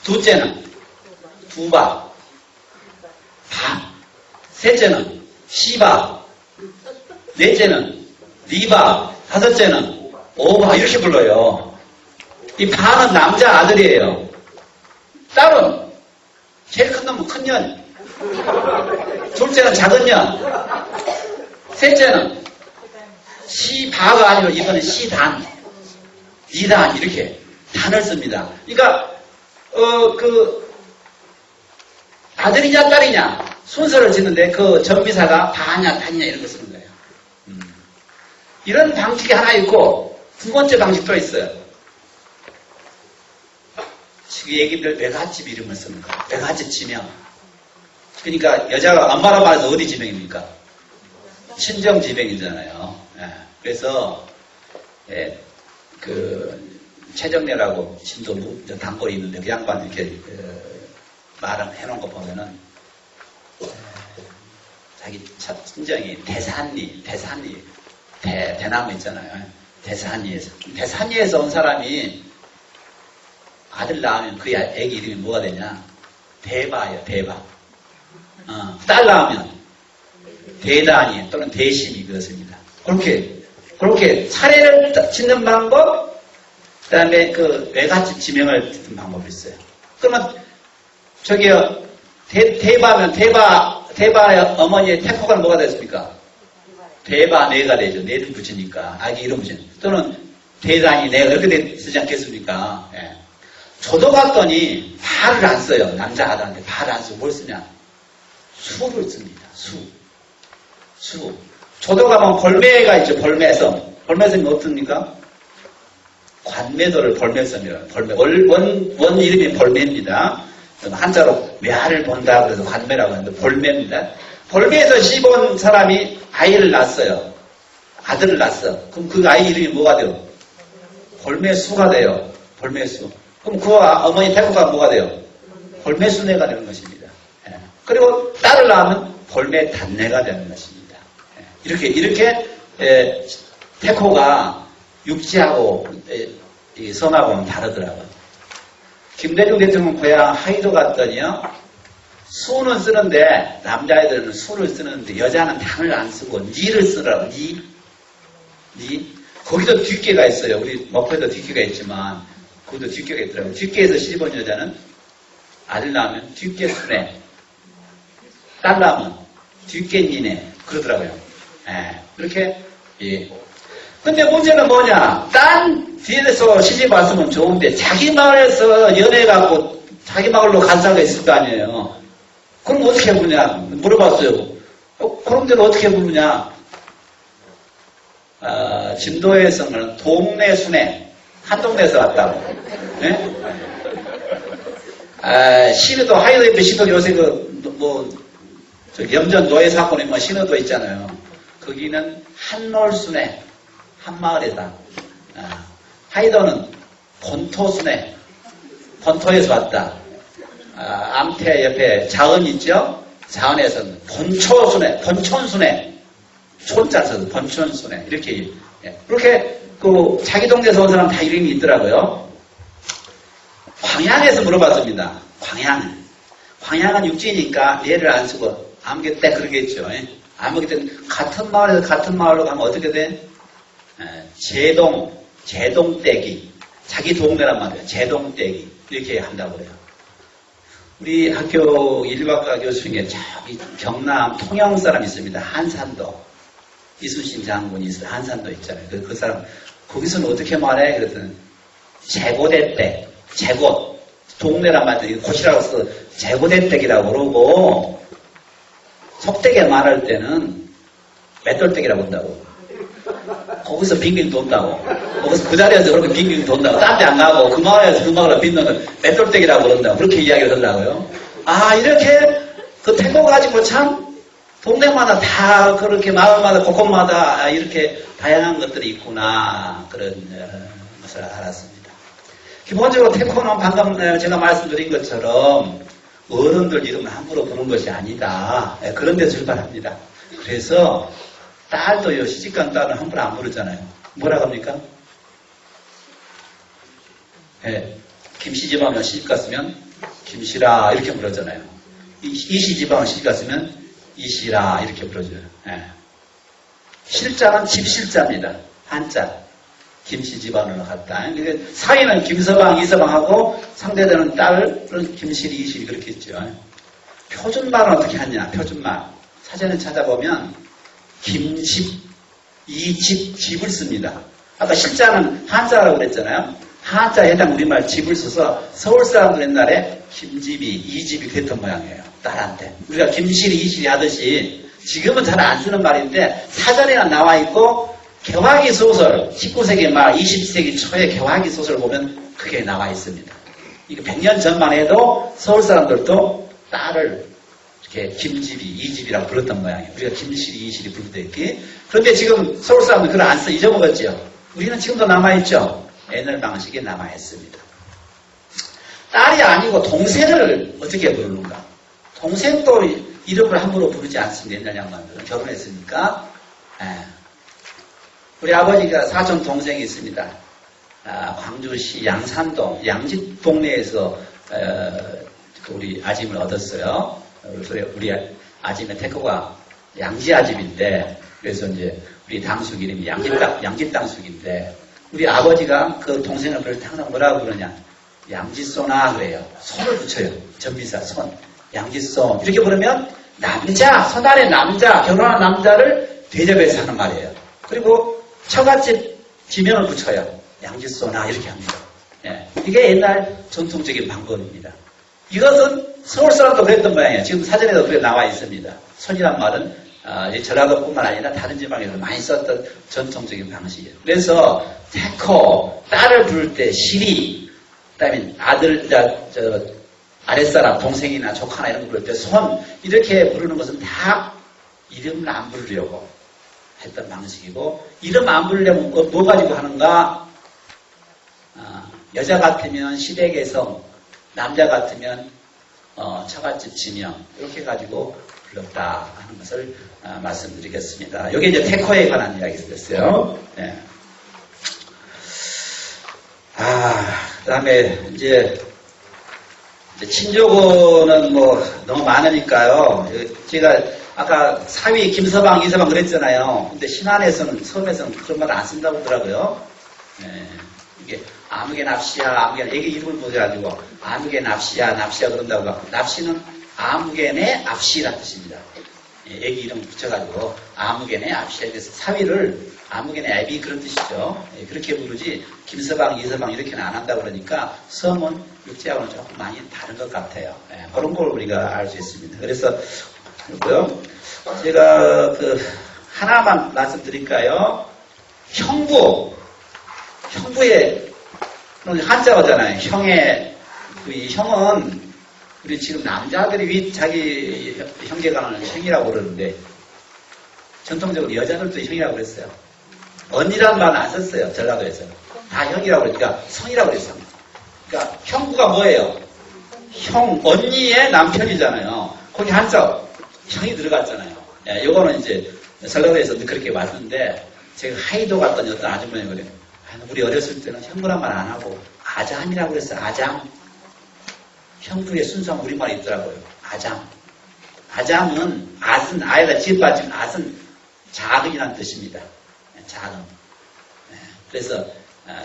Speaker 3: 둘째는 두바, 바. 셋째는 시바, 넷째는 리바, 다섯째는 오바 이렇게 불러요. 이 바는 남자 아들이에요. 딸은 제일 큰 놈은 큰 년, 둘째는 작은 년, 셋째는 시바가 아니고 이번엔 시단, 이단 이렇게 단을 씁니다. 그러니까 아들이냐 딸이냐 순서를 짓는데 그 전비사가 바냐 단이냐 이런 거 쓰는 거예요. 이런 방식이 하나 있고 두 번째 방식도 있어요. 그 얘기들 외갓집 이름을 쓰는 거예요. 외갓집 지명. 그러니까 여자가 엄마라고 말해서 어디 지명입니까? 친정 지명이잖아요. 그래서 그 최정래라고 진도 단골이 있는데 그 양반 이렇게 말을 해놓은 거 보면은 자기 친정이 대산리 대나무 있잖아요. 대산리에서 온 사람이 아들 낳으면 그 애기 이름이 뭐가 되냐? 대바예요. 대바. 딸 낳으면 대단이 또는 대심이 그렇습니다. 그렇게 차례를 짓는 방법, 그 다음에 그 외갓집 지명을 짓는 방법이 있어요. 그러면 저기요 대바면 대바의 어머니의 태포가 뭐가 됐습니까? 대바내가 되죠. 내를 붙이니까 아기 이름 붙이니까. 또는 대단이 내가 이렇게 쓰지 않겠습니까? 저도 봤더니 발을 안 써요. 남자 아들한테 발을 안 쓰고 뭘 쓰냐? 수를 씁니다. 수. 저도 가면 벌매가 있죠. 벌매섬이 어떻습니까? 관매도를 벌매섬이라고. 원 이름이 벌매입니다. 한자로 매화를 본다 그래서 관매라고 하는데 벌매입니다. 벌매에서 씹은 사람이 아이를 낳았어요. 아들을 낳았어. 그럼 그 아이 이름이 뭐가 돼요? 벌매수가 돼요. 벌매수. 그럼 그 어머니 태국가 뭐가 돼요? 벌매수네가 되는 것입니다. 그리고 딸을 낳으면 벌매단내가 되는 것입니다. 이렇게 태코가 육지하고 성하고는 다르더라고요. 김대중 대통령 고향 하이도 갔더니요. 수는 쓰는데 남자애들은 수를 쓰는데 여자는 단을 안 쓰고 니를 쓰라고. 니. 거기도 뒷계가 있어요. 우리 목포에도 뒷계가 있지만 거기도 뒷계가 있더라고요. 뒷계에서 씹은 여자는 아들 낳으면 뒷계순애, 딸 낳으면 뒷계니네 그러더라고요. 그렇게 근데 문제는 뭐냐? 딴 뒤에서 시집 왔으면 좋은데 자기 마을에서 연애해갖고 자기 마을로 간 사람가 있을 거 아니에요. 그럼 어떻게 부르냐? 물어봤어요. 그런 데는 어떻게 부르냐? 진도에서는 동네 순애, 한 동네에서 왔다고. 신호도 하이웨이 신호도 요새 염전 노예 사건에 뭐 신호도 있잖아요. 거기는 한놀순애, 한 마을이다. 하이도는 본토순애, 본토에서 왔다. 암태 옆에 자은 있죠? 자은에서는 본초순애, 본촌순애, 촌자 써서 본촌순애 이렇게 그렇게 그 자기 동네에서 온 사람 다 이름이 있더라고요. 광양에서 물어봤습니다. 광양은 육지니까 얘를 안 쓰고 아무개 때 그러겠죠. 아무개 때 같은 마을에서 같은 마을로 가면 어떻게 돼? 제동떼기. 자기 동네란 말이에요. 제동떼기. 이렇게 한다고 해요. 우리 학교 일박과 교수 중에 저기 경남 통영 사람 있습니다. 한산도. 이순신 장군이 있어요. 한산도 있잖아요. 그 사람, 거기서는 어떻게 말해? 그랬더니, 제고대댁. 제고. 동네란 말이에요. 곳이라고 해서 제고대댁이라고 그러고, 속되게 말할 때는 맷돌댁이라고 한다고. 거기서 빙빙 돈다고. 거기서 그 자리에서 그렇게 빙빙 돈다고. 딴 데 안 가고 그 마을에서 그 마을로 빈도는 맷돌댁이라고 그런다고. 그렇게 이야기를 하더라고요. 아, 이렇게 그 태고 가지고 참 동네마다 다 그렇게 마을마다 곳곳마다 이렇게 다양한 것들이 있구나. 그런 것을 알았습니다. 기본적으로 태코는 방금 제가 말씀드린 것처럼 어른들 이름을 함부로 부르는 것이 아니다. 그런 데 출발합니다. 그래서 딸도요, 시집간 딸은 함부로 안 부르잖아요. 뭐라고 합니까? 네. 김씨집하면 시집갔으면 김씨라 이렇게 부르잖아요. 이씨집하면 시집갔으면 이씨라 이렇게 부르죠. 네. 실자는 집실자입니다. 한자. 김씨집안으로 갔다. 사위는 김서방, 이서방하고 상대되는 딸은 김실이, 이실이 그렇게 있죠. 표준말은 어떻게 하냐? 표준말. 사전에 찾아보면 김집, 이집, 집을 씁니다. 아까 실자는 한자라고 그랬잖아요. 한자에 해당 우리말 집을 써서 서울 사람들 옛날에 김집이, 이집이 그랬던 모양이에요. 딸한테. 우리가 김실이, 이실이 하듯이 지금은 잘 안 쓰는 말인데 사전에는 나와 있고 개화기 소설, 19세기 말, 20세기 초의 개화기 소설을 보면 그게 나와 있습니다. 이거 100년 전만 해도 서울 사람들도 딸을 이렇게 김집이, 이집이라고 불렀던 모양이에요. 우리가 김실이, 이실이 부르듯이. 그런데 지금 서울 사람들 그걸 안 써, 잊어먹었죠. 우리는 지금도 남아있죠. 옛날 방식이 남아있습니다. 딸이 아니고 동생을 어떻게 부르는가? 동생도 이름을 함부로 부르지 않습니다. 옛날 양반들은 결혼했으니까. 우리 아버지가 사촌 동생이 있습니다. 광주시 양산동, 양집 동네에서 우리 아짐을 얻었어요. 우리 아짐의 태코가 양지 아짐인데, 그래서 이제 우리 당숙 이름이 양집 당숙인데, 우리 아버지가 그 동생을 그럴 때 항상 뭐라고 그러냐? 양지쏘나 그래요. 손을 붙여요. 전비사 손. 양지쏘. 이렇게 부르면 남자, 손 아래 남자, 결혼한 남자를 대접해서 하는 말이에요. 그리고 처갓집 지명을 붙여요. 양지쏘나 이렇게 합니다. 예. 이게 옛날 전통적인 방법입니다. 이것은 서울 사람도 그랬던 모양이에요. 지금 사전에도 그게 나와 있습니다. 손이란 말은 전라도뿐만 아니라 다른 지방에서 많이 썼던 전통적인 방식이에요. 그래서 태코, 딸을 부를 때 시리, 그다음에 아들, 아랫사람, 동생이나 조카나 이런 거 부를 때 손, 이렇게 부르는 것은 다 이름을 안 부르려고 했던 방식이고, 이름 안 부르려면 뭐 가지고 하는가? 여자 같으면 시댁에서, 남자 같으면 처갓집 지명, 이렇게 가지고 불렀다 하는 것을 말씀드리겠습니다. 이게 이제 태코에 관한 이야기였어요. 네. 그 다음에 이제 친족은 뭐 너무 많으니까요. 제가 아까 사위 김서방, 이서방 그랬잖아요. 근데 신안에서는, 섬에서는 그런 말 안 쓴다고 하더라고요. 네. 이게 아무개 납시야, 아무개, 애기 이름을 보셔가지고 아무개 납시야, 납시야 그런다고 하고, 납시는 아무개네 앞시라는 뜻입니다. 애기 이름 붙여가지고 아무개네 앞시야. 그래서 사위를 아무개네 앱이 그런 뜻이죠. 그렇게 부르지 김서방, 이서방 이렇게는 안 한다고 그러니까 섬은 육지하고는 조금 많이 다른 것 같아요. 그런 걸 우리가 알 수 있습니다. 그래서 그렇고요. 제가 하나만 말씀드릴까요? 형부의 한자어잖아요. 형의 이 형은 우리 지금 남자들이 자기 형제간을 형이라고 그러는데 전통적으로 여자들도 형이라고 그랬어요. 언니라는 말은 안 썼어요. 전라도에서. 다 형이라고 그러니까 성이라고 그랬어요. 그러니까 형부가 뭐예요? 형, 언니의 남편이잖아요. 거기 한자 형이 들어갔잖아요. 예, 요거는 이제 전라도에서 그렇게 왔는데 제가 하이도 갔더니 어떤 아주머니가 그래요. 우리 어렸을 때는 형부란 말 안 하고 아잠이라고 그랬어요. 아잠. 형부의 순수한 우리말이 있더라고요. 아잠. 아잠은 아슨, 아에다 지읒 받치면 아슨 작은이라는 뜻입니다. 작은. 그래서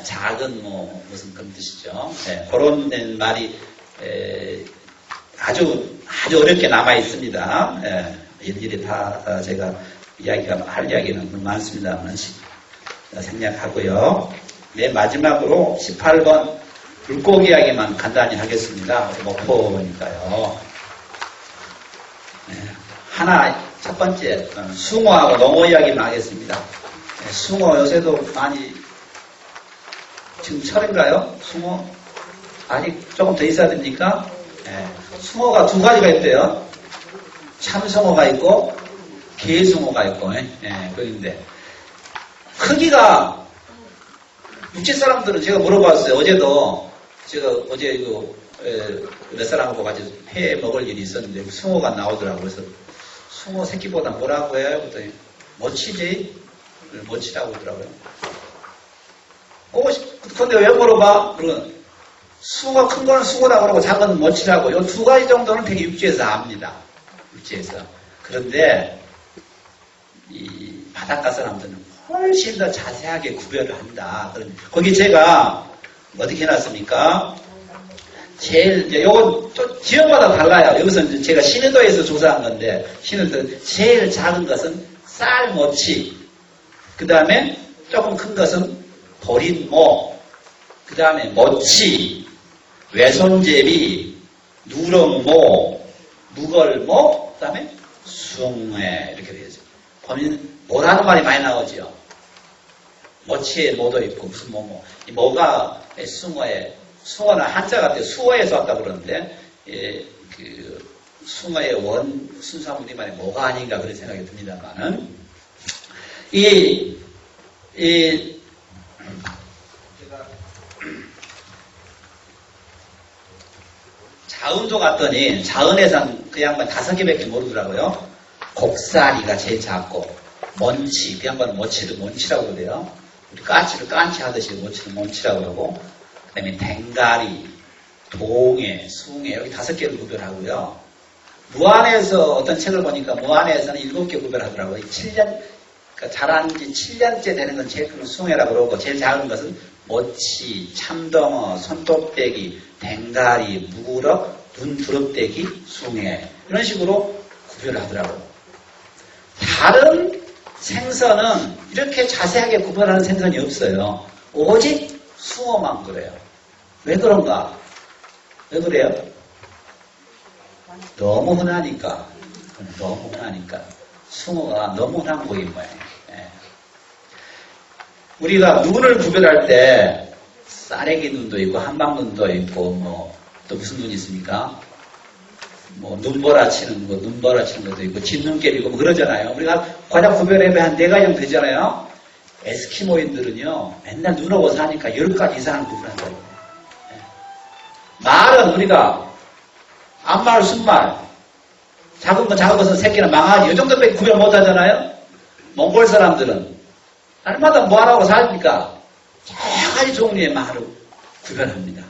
Speaker 3: 작은 무슨 그런 뜻이죠. 그런 말이 아주 어렵게 남아 있습니다. 일일이 다 제가 할 이야기는 많습니다만 생략하고요. 맨 마지막으로 18번 불고기 이야기만 간단히 하겠습니다. 목포니까요. 첫 번째 숭어하고 농어 이야기만 하겠습니다. 숭어 요새도 많이 지금 철인가요? 숭어? 아직 조금 더 있어야 됩니까? 숭어가 두 가지가 있대요. 참숭어가 있고 개숭어가 있고 그런데 크기가 육지 사람들은 제가 물어봤어요. 어제도 제가 어제 몇 사람하고 같이 회 먹을 일이 있었는데 숭어가 나오더라고요. 그래서 숭어 새끼보다 뭐라고 해요? 그랬더니 모치지? 모치라고 하더라고요. 근데 왜 물어봐? 그러면 숭어 큰 거는 숭어라고 그러고 작은 건 모치라고. 이 두 가지 정도는 되게 육지에서 압니다. 육지에서. 그런데 이 바닷가 사람들은 훨씬 더 자세하게 구별을 한다. 거기 제가 어떻게 해놨습니까? 요건 좀 지역마다 달라요. 여기서 제가 신의도에서 조사한 건데, 신의도 제일 작은 것은 쌀모치, 그 다음에 조금 큰 것은 보린모, 그 다음에 모치, 외손제비, 누렁모, 무걸모, 그 다음에 숭회, 이렇게 되어 있어요. 보면 모라는 말이 많이 나오죠. 모치에 모도 있고, 무슨 이 모가 숭어는 한자가 수어에서 왔다고 그러는데, 숭어의 순수한 말이 뭐가 아닌가 그런 생각이 듭니다만은, 자은도 갔더니, 자은에선 그 양반 5개밖에 모르더라고요. 곡사리가 제일 작고, 먼치, 그 양반은 모치를 먼치라고 그래요. 우리 까치를 깐치 하듯이 모치를 먼치라고 그러고, 그 다음에 댕가리, 동해, 숭해, 여기 5개를 구별하고요. 무안에서 어떤 책을 보니까 무안에서는 7개 구별하더라고요. 7년, 그러니까 자란 지 7년째 되는 건 제일 큰 숭해라고 그러고, 제일 작은 것은 모치, 참덩어, 손톱대기, 댕가리, 무구럭, 눈두릅대기, 숭해. 이런 식으로 구별을 하더라고요. 다른 생선은 이렇게 자세하게 구별하는 생선이 없어요. 오직 숭어만 그래요. 왜 그런가? 왜 그래요? 너무 흔하니까. 너무 흔하니까. 숭어가 너무 흔한 고기인 모양이에요. 우리가 눈을 구별할 때 싸래기 눈도 있고 한방눈도 있고 또 무슨 눈이 있습니까? 눈보라 치는 것도 있고 진눈깨비고 그러잖아요. 우리가 과자 구별해보면 한 4가지 정도 되잖아요. 에스키모인들은요 맨날 눈 오고 사니까 10가지 이상을 구별한다고. 말은 우리가 암말, 순말, 작은 것은 새끼나 망아지 이 정도밖에 구별 못하잖아요. 몽골 사람들은 날마다 뭐하라고 사니까 여러 가지 종류의 말을 구별합니다.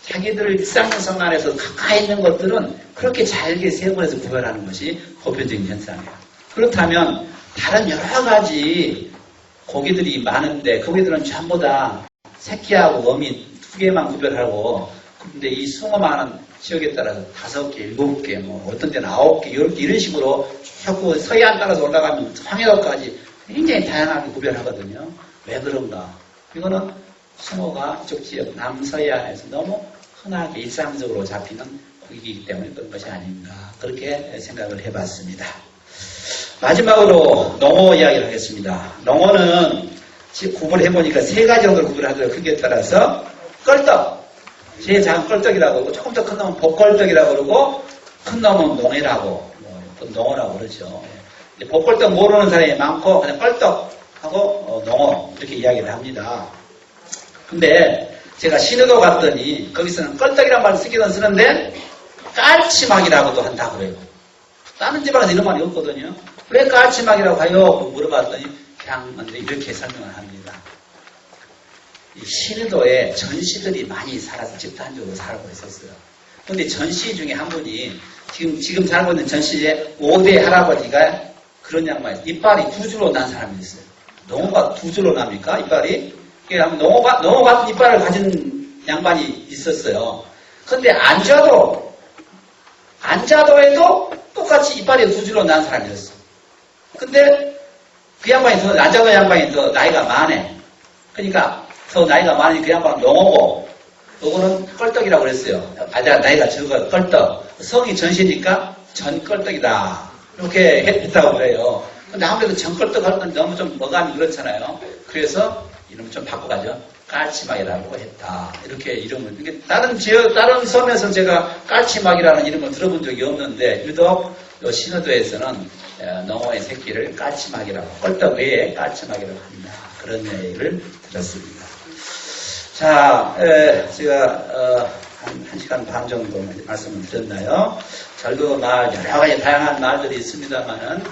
Speaker 3: 자기들 일상성 안에서 가까이 있는 것들은 그렇게 잘게 세분해서 구별하는 것이 보편적인 현상이에요. 그렇다면 다른 여러 가지 고기들이 많은데 고기들은 전부 다 새끼하고 어미 2개만 구별하고, 근데 이 숭어만은 지역에 따라서 5개, 7개, 어떤 데는 9개, 10개 이런 식으로 쭉 서해안 따라서 올라가면 황해도까지 굉장히 다양하게 구별하거든요. 왜 그런가? 이거는 숭어가 이쪽 지역 남서해안에서 너무 흔하게 일상적으로 잡히는 고기이기 때문에 그런 것이 아닌가 그렇게 생각을 해봤습니다. 마지막으로 농어 이야기를 하겠습니다. 농어는 구분해보니까 3가지 정도를 구분하더라고요. 크기에 따라서 껄떡, 제일 작은 껄떡이라고 그러고 조금 더 큰 놈은 복껄떡이라고 그러고 큰 놈은 농해라고 농어라고 그러죠. 복껄떡 모르는 사람이 많고 그냥 껄떡하고 농어 이렇게 이야기를 합니다. 근데 제가 신의도 갔더니 거기서는 껄떡이란 말을 쓰기는 쓰는데 깔치막이라고도 한다고 그래요. 다른 지방에서 이런 말이 없거든요. 왜 깔치막이라고 해요? 물어봤더니 그냥 이렇게 설명을 합니다. 이 신의도에 전시들이 많이 살아서 집단적으로 살고 있었어요. 근데 전시 중에 한 분이 지금 살고 있는 전시에 5대 할아버지가 그런 양반이 이빨이 2줄로 난 사람이 있어요. 농어가 2줄로 납니까? 이빨이? 농어 같은 이빨을 가진 양반이 있었어요. 근데 안좌도 해도 똑같이 이빨이 두 줄로 난 사람이었어. 근데 그 양반이 안좌도 양반이 더 나이가 많네. 그러니까 더 나이가 많으니 그 양반은 농어고, 요거는 껄떡이라고 그랬어요. 나이가 적어, 껄떡. 성이 전시니까 전껄떡이다. 이렇게 했다고 그래요. 근데 아무래도 전껄떡 할 건 너무 좀 어감이 그렇잖아요. 그래서 이름을 좀 바꿔가죠. 깔치막이라고 했다. 이렇게 이름을. 다른 섬에서 제가 깔치막이라는 이름을 들어본 적이 없는데, 유독 요 신호도에서는 농어의 새끼를 깔치막이라고, 껄떡 외에 깔치막이라고 한다. 그런 얘기를 들었습니다. 자, 제가 한 시간 반 정도 말씀을 드렸나요? 절도 말, 여러 가지 다양한 말들이 있습니다만은,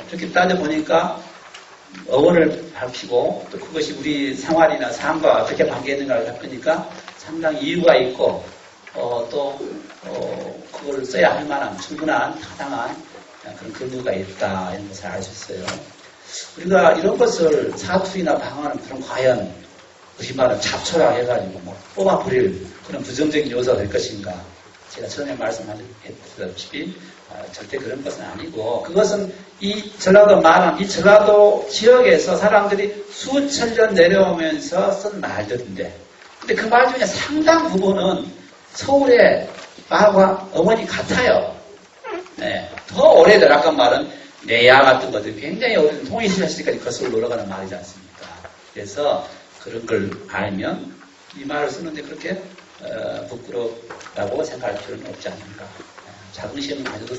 Speaker 3: 이렇게 따져보니까 어원을 밝히고 또 그것이 우리 생활이나 삶과 어떻게 관계있는가를 밝히니까 상당히 이유가 있고, 그걸 써야 할 만한 충분한, 타당한 그런 근거가 있다. 이런 것을 알 수 있어요. 우리가 이런 것을 사투리나 방언은 그럼 과연 우리 말은 잡초라 해가지고 뭐 뽑아버릴 그런 부정적인 요소가 될 것인가? 제가 전에 말씀하셨다시피 절대 그런 것은 아니고, 그것은 이 전라도 지역에서 사람들이 수천 년 내려오면서 쓴 말들인데, 근데 그 말 중에 상당 부분은 서울의 말과 어머니 같아요. 네, 더 오래된 아까 말은 내야 같은 것들이 굉장히 오래된 통일신라 시대까지 거슬러 올라가는 말이지 않습니까? 그래서 그런 걸 알면 이 말을 쓰는데 그렇게 부끄럽다고 생각할 필요는 없지 않는가. 자긍심을 가져도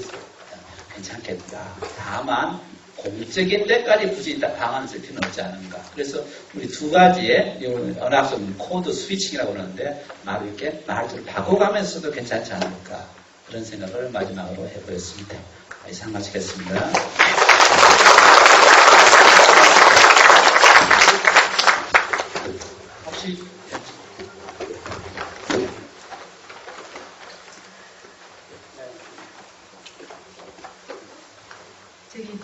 Speaker 3: 괜찮겠다. 다만 공적인 데까지 굳이 방안을 쓸 필요는 없지 않은가. 그래서 우리 두 가지의 언어학적 코드 스위칭이라고 그러는데 말을 이렇게 말들을 바꿔가면서도 괜찮지 않을까. 그런 생각을 마지막으로 해보였습니다. 이상 마치겠습니다. 혹시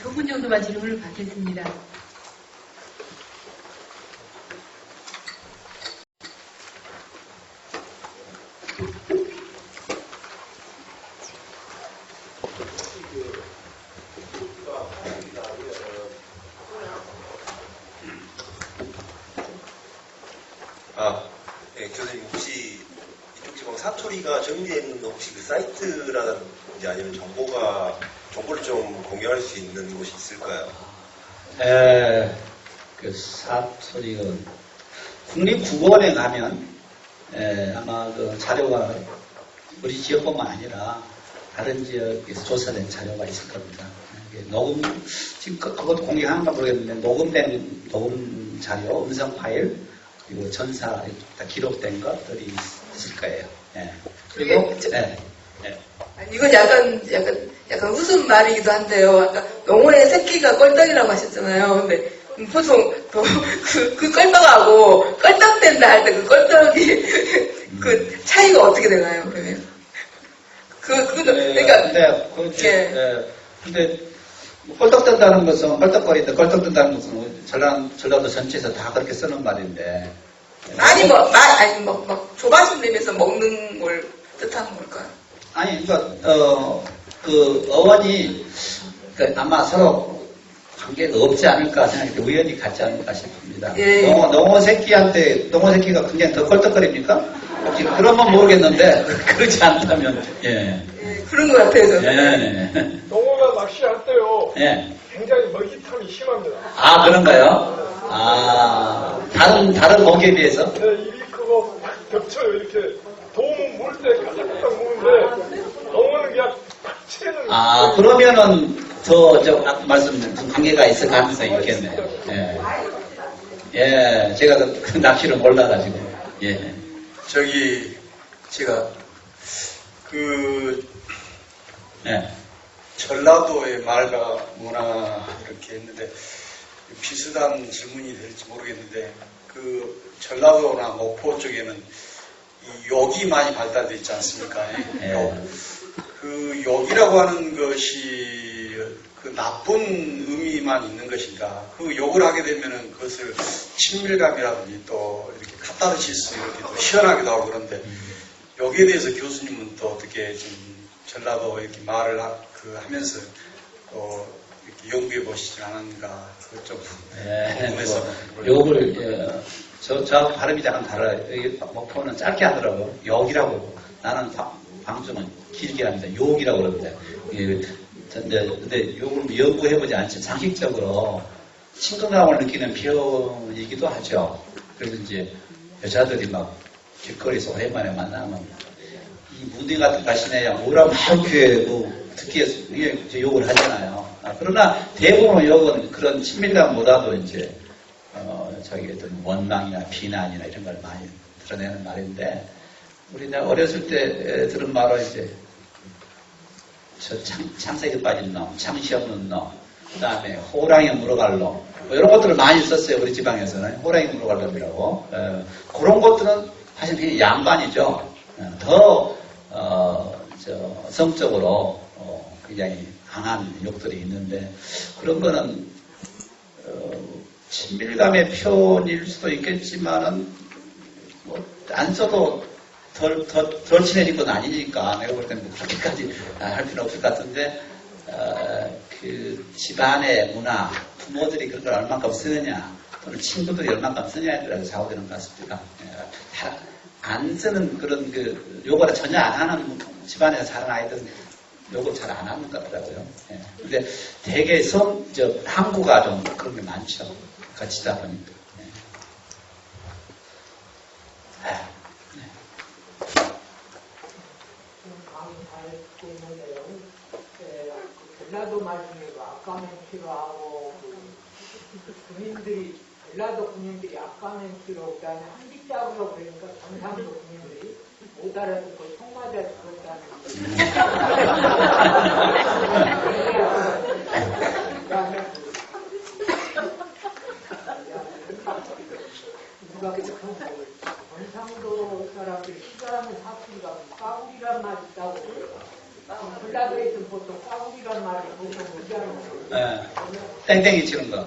Speaker 1: 두 분 정도만 질문을 받겠습니다.
Speaker 4: 네, 교수님 혹시 이쪽 지방 사투리가 정리되어 있는 혹시 그 사이트라든지 아니면 정보를 좀 공유할 수 있는 곳이 있을까요?
Speaker 3: 그 사투리가 국립국어원에 가면 아마 그 자료가 우리 지역뿐만 아니라 다른 지역에서 조사된 자료가 있을 겁니다. 지금 그것도 공개하는가 모르겠는데 녹음 자료, 음성 파일, 그리고 전사 다 기록된 것들이 있을 거예요. 그리고
Speaker 5: 이건 약간 웃음 말이기도 한데요. 아까 농어의 새끼가 껄떡이라고 하셨잖아요. 근데 보통 그 껄떡하고 껄떡된다 할 때 그 껄떡이 그 차이가 어떻게 되나요? 그러면
Speaker 3: 근데 껄떡된다는 것은 껄떡거리다, 껄떡된다는 것은 전라도 전체에서 다 그렇게 쓰는 말인데.
Speaker 5: 조바심 내면서 먹는 걸 뜻하는 걸까요?
Speaker 3: 아니, 그 어원이 아마 서로 관계가 없지 않을까 생각해요. 우연히 같지 않을까 싶습니다.
Speaker 5: 예.
Speaker 3: 농어 새끼가 굉장히 더 껄떡거립니까? 혹시 그러면 모르겠는데, 그렇지 않다면, 예.
Speaker 5: 그런 것 같아요.
Speaker 3: 예.
Speaker 6: 농어가 낚시할 때요.
Speaker 3: 예.
Speaker 6: 굉장히 먹이탐이 심합니다.
Speaker 3: 아, 그런가요? 다른 먹이에 비해서?
Speaker 6: 네, 입이 크고 딱 겹쳐요. 이렇게 도움은 물 때 가닥가닥 무는데 농어는 그냥 딱 채는.
Speaker 3: 그러면은 아까 말씀드린 관계가 있을 가능성이 있겠네요. 예, 제가 그 낚시를 몰라가지고. 예.
Speaker 4: 제가
Speaker 3: 예.
Speaker 4: 전라도의 말과 문화 이렇게 했는데 비슷한 질문이 될지 모르겠는데 그 전라도나 목포 쪽에는 이 욕이 많이 발달되어 있지 않습니까?
Speaker 3: 예.
Speaker 4: 그 욕이라고 하는 것이 그 그 나쁜 의미만 있는 것인가? 그 욕을 하게 되면은 그것을 친밀감이라든지 또 이렇게 카타르시스 이렇게 또 시원하기도 하고 그런데 여기에 대해서 교수님은 또 어떻게 좀 전라도 이렇게 말을 하면서 이렇게 연구해 보시지 않았는가? 그것 좀 궁금해서.
Speaker 3: 욕을 저 발음이 약간 달라요. 목포는 짧게 하더라고. 욕이라고. 나는 방송은 길게 합니다. 욕이라고 그럽니다. 근데 욕을 연구해보지 않지만 상식적으로 친근감을 느끼는 표현이기도 하죠. 그래서 이제 여자들이 막 길거리에서 오랜만에 만나면 이 무대 같은 가시네야 뭐라고 이렇게 듣기에 이제 욕을 하잖아요. 그러나 대부분 욕은 그런 친밀감보다도 이제 자기 어떤 원망이나 비난이나 이런 걸 많이 드러내는 말인데 우리가 어렸을 때 들은 말은 이제 저 창세기 빠진 놈, 창시 없는 놈, 그 다음에 호랑이 물어갈 놈, 뭐 이런 것들을 많이 썼어요. 우리 지방에서는 호랑이 물어갈 놈이라고. 그런 것들은 사실 그냥 양반이죠. 더 성적으로 굉장히 강한 욕들이 있는데 그런 거는 친밀감의 표현일 수도 있겠지만은 뭐 안 써도 덜 친해진 건 아니니까 내가 볼 때는 뭐 그렇게까지 할 필요는 없을 것 같은데 그 집안의 문화, 부모들이 그런 걸 얼만큼 쓰느냐 또는 친구들이 얼만큼 쓰느냐에 따라서 좌우되는 것 같습니다. 안 쓰는 그런 그 욕을 전혀 안 하는 집안에서 자란 아이들은 욕을 잘 안 하는 것 같더라고요. 근데 되게 항구가 좀 그런 게 많죠. 같이다 보니까.
Speaker 7: 전라도 말씀에도 아까멘키로 하고 군인들이 전라도 군인들이 아까멘키로 그다음에 한기짝으로 그러니까 경상도 군인들이 못 알아듣고 총 맞아 죽었다는 그다음에 경상도 사람들이 시사하는 사투리가 까불이란 말이 있다고 전라도에 있는 보통 까불이란 말을 보통 무시하는 거예요.
Speaker 3: 땡땡이 치는 거.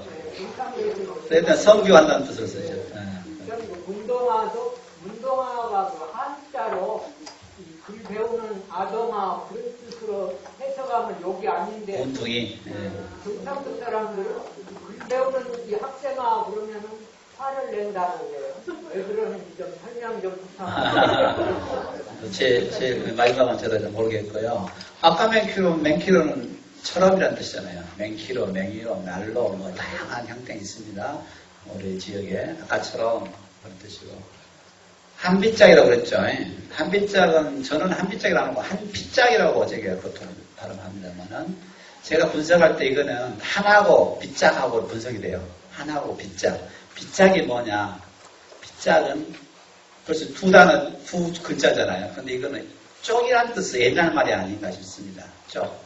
Speaker 3: 일단 성교한다는 뜻을 쓰죠.
Speaker 7: 문동아가 그 한자로 글 배우는 아동아 그런 뜻으로 해석하면 욕이 아닌데
Speaker 3: 온통이.
Speaker 7: 경상도 사람들은 글 배우는 이 학생아 그러면은 화를 낸다고 해요. 왜 그러는지 좀 설명 좀 부탁드립니다.
Speaker 3: 제 마지막은 저도 좀 모르겠고요. 아까 맹키로는 철업이라는 뜻이잖아요. 맹키로, 맹이로, 날로 뭐 다양한 형태가 있습니다. 우리 지역에 아까처럼 그런 뜻이고 한빗짝이라고 그랬죠. 한빗짝은 저는 한빗짝이라고 하고 한빗짝이라고 제가 보통 발음합니다만은 제가 분석할 때 이거는 한하고 빗짝하고 분석이 돼요. 한하고 빗짝. 빗짝이 뭐냐? 빗짝은 벌써 두 글자잖아요. 근데 이거는 쪽이란 뜻의 옛날 말이 아닌가 싶습니다. 쪽.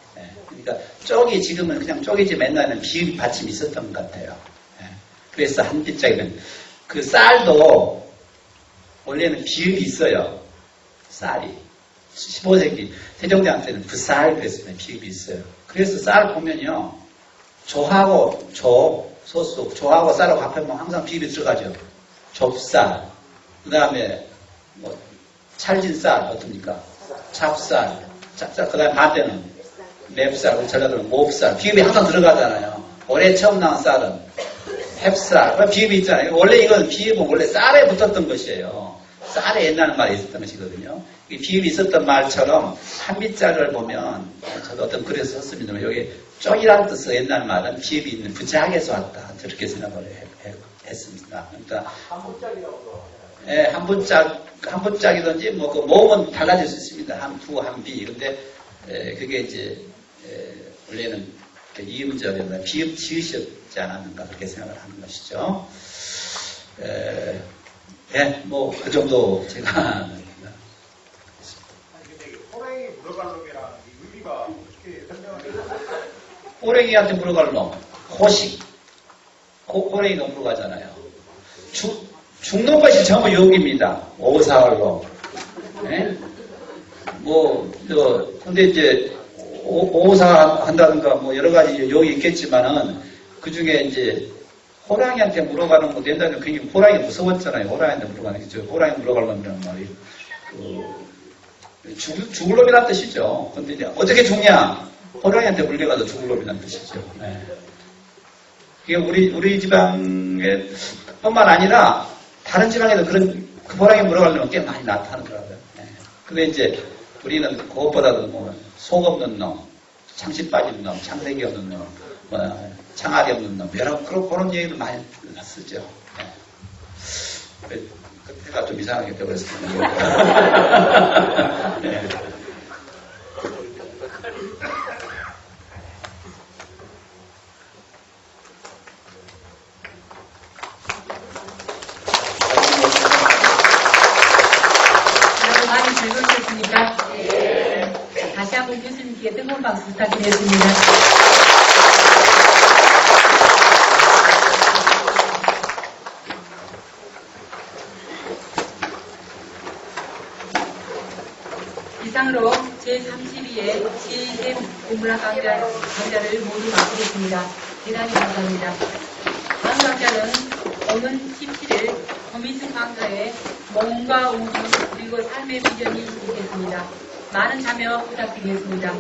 Speaker 3: 그러니까 쪽이 지금은 그냥 쪽이지 맨날은 비읍 받침이 있었던 것 같아요. 그래서 한빗짝이면 그 쌀도 원래는 비읍이 있어요. 쌀이. 15세기 세종대왕 때는 그 쌀 그랬어요. 비읍이 있어요. 그래서 쌀 보면요. 조하고 소수, 조하고 쌀하고 합하면 항상 비읍이 들어가죠. 좁쌀, 그 다음에 뭐 찰진 쌀 어떻습니까? 찹쌀, 그 다음에 반대는 맵쌀, 우리 전라도는 몹쌀, 비읍이 항상 들어가잖아요. 올해 처음 나온 쌀은 햅쌀, 비읍이 있잖아요. 원래 이건 비읍은 원래 쌀에 붙었던 것이에요. 쌀에 옛날 말에 있었던 것이거든요. 비읍이 있었던 말처럼 한빗자를 보면 저도 어떤 글에서 썼습니다만 여기 쪽이라는 뜻의 옛날 말은 비읍이 있는 부작에서 왔다. 저렇게 생각을 했습니다. 그러니까 한분짝이든지 뭐 그 모음은 달라질 수 있습니다. 한부, 한비. 근데 그게 이제 원래는 이음절이나 비읍 지으셨지 않았는가 그렇게 생각을 하는 것이죠. 뭐 그 정도 제가
Speaker 6: 호랑이 물어갈 놈이랑 의미가 어떻게 설명하세요?
Speaker 3: 호랭이한테 물어갈 놈, 호식. 호랭이가 물어가잖아요. 죽는 것이 전부 욕입니다. 오사할 놈. 근데 이제 오사 한다든가 뭐 여러 가지 욕이 있겠지만은 그 중에 이제 호랑이한테 물어가는 거 된다면 그게 호랑이 무서웠잖아요. 호랑이한테 물어가는 게. 호랑이 물어가려면 말이 죽을 놈이란 뜻이죠. 근데 이제 어떻게 죽냐? 호랑이한테 물려가서 죽을 놈이란 뜻이죠. 네. 그게 우리 지방에 뿐만 아니라 다른 지방에도 그런 호랑이 물어가려면 꽤 많이 나타나더라고요. 네. 근데 이제 우리는 그것보다도 뭐 속 없는 놈, 창시 빠진 놈, 창세기 없는 놈, 뭐 창아리 없는 놈, 여러 그런 얘기를 많이 쓰죠. 네. 그때가 좀 이상하게 되어버렸습니다. 네.
Speaker 1: 여러분 많이 즐거우셨습니까? 네. 다시 한번 교수님께 뜨거운 박수 부탁드리겠습니다. 이상으로 제32회 시샘 공문학 강좌를 모두 마치겠습니다. 대단히 감사합니다. 다음 강좌는 오는 17일 허민승 강사의 몸과 우주 그리고 삶의 비전이 있겠습니다. 많은 참여 부탁드리겠습니다.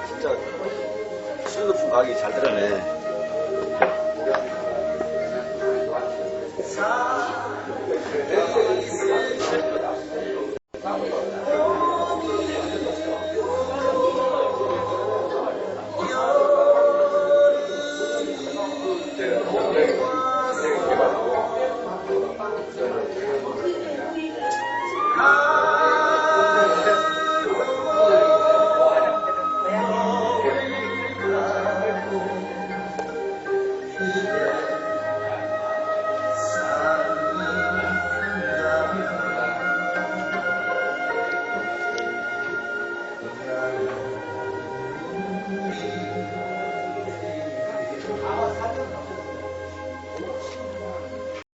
Speaker 8: 진짜 수준 높은 과학이 잘 드러내.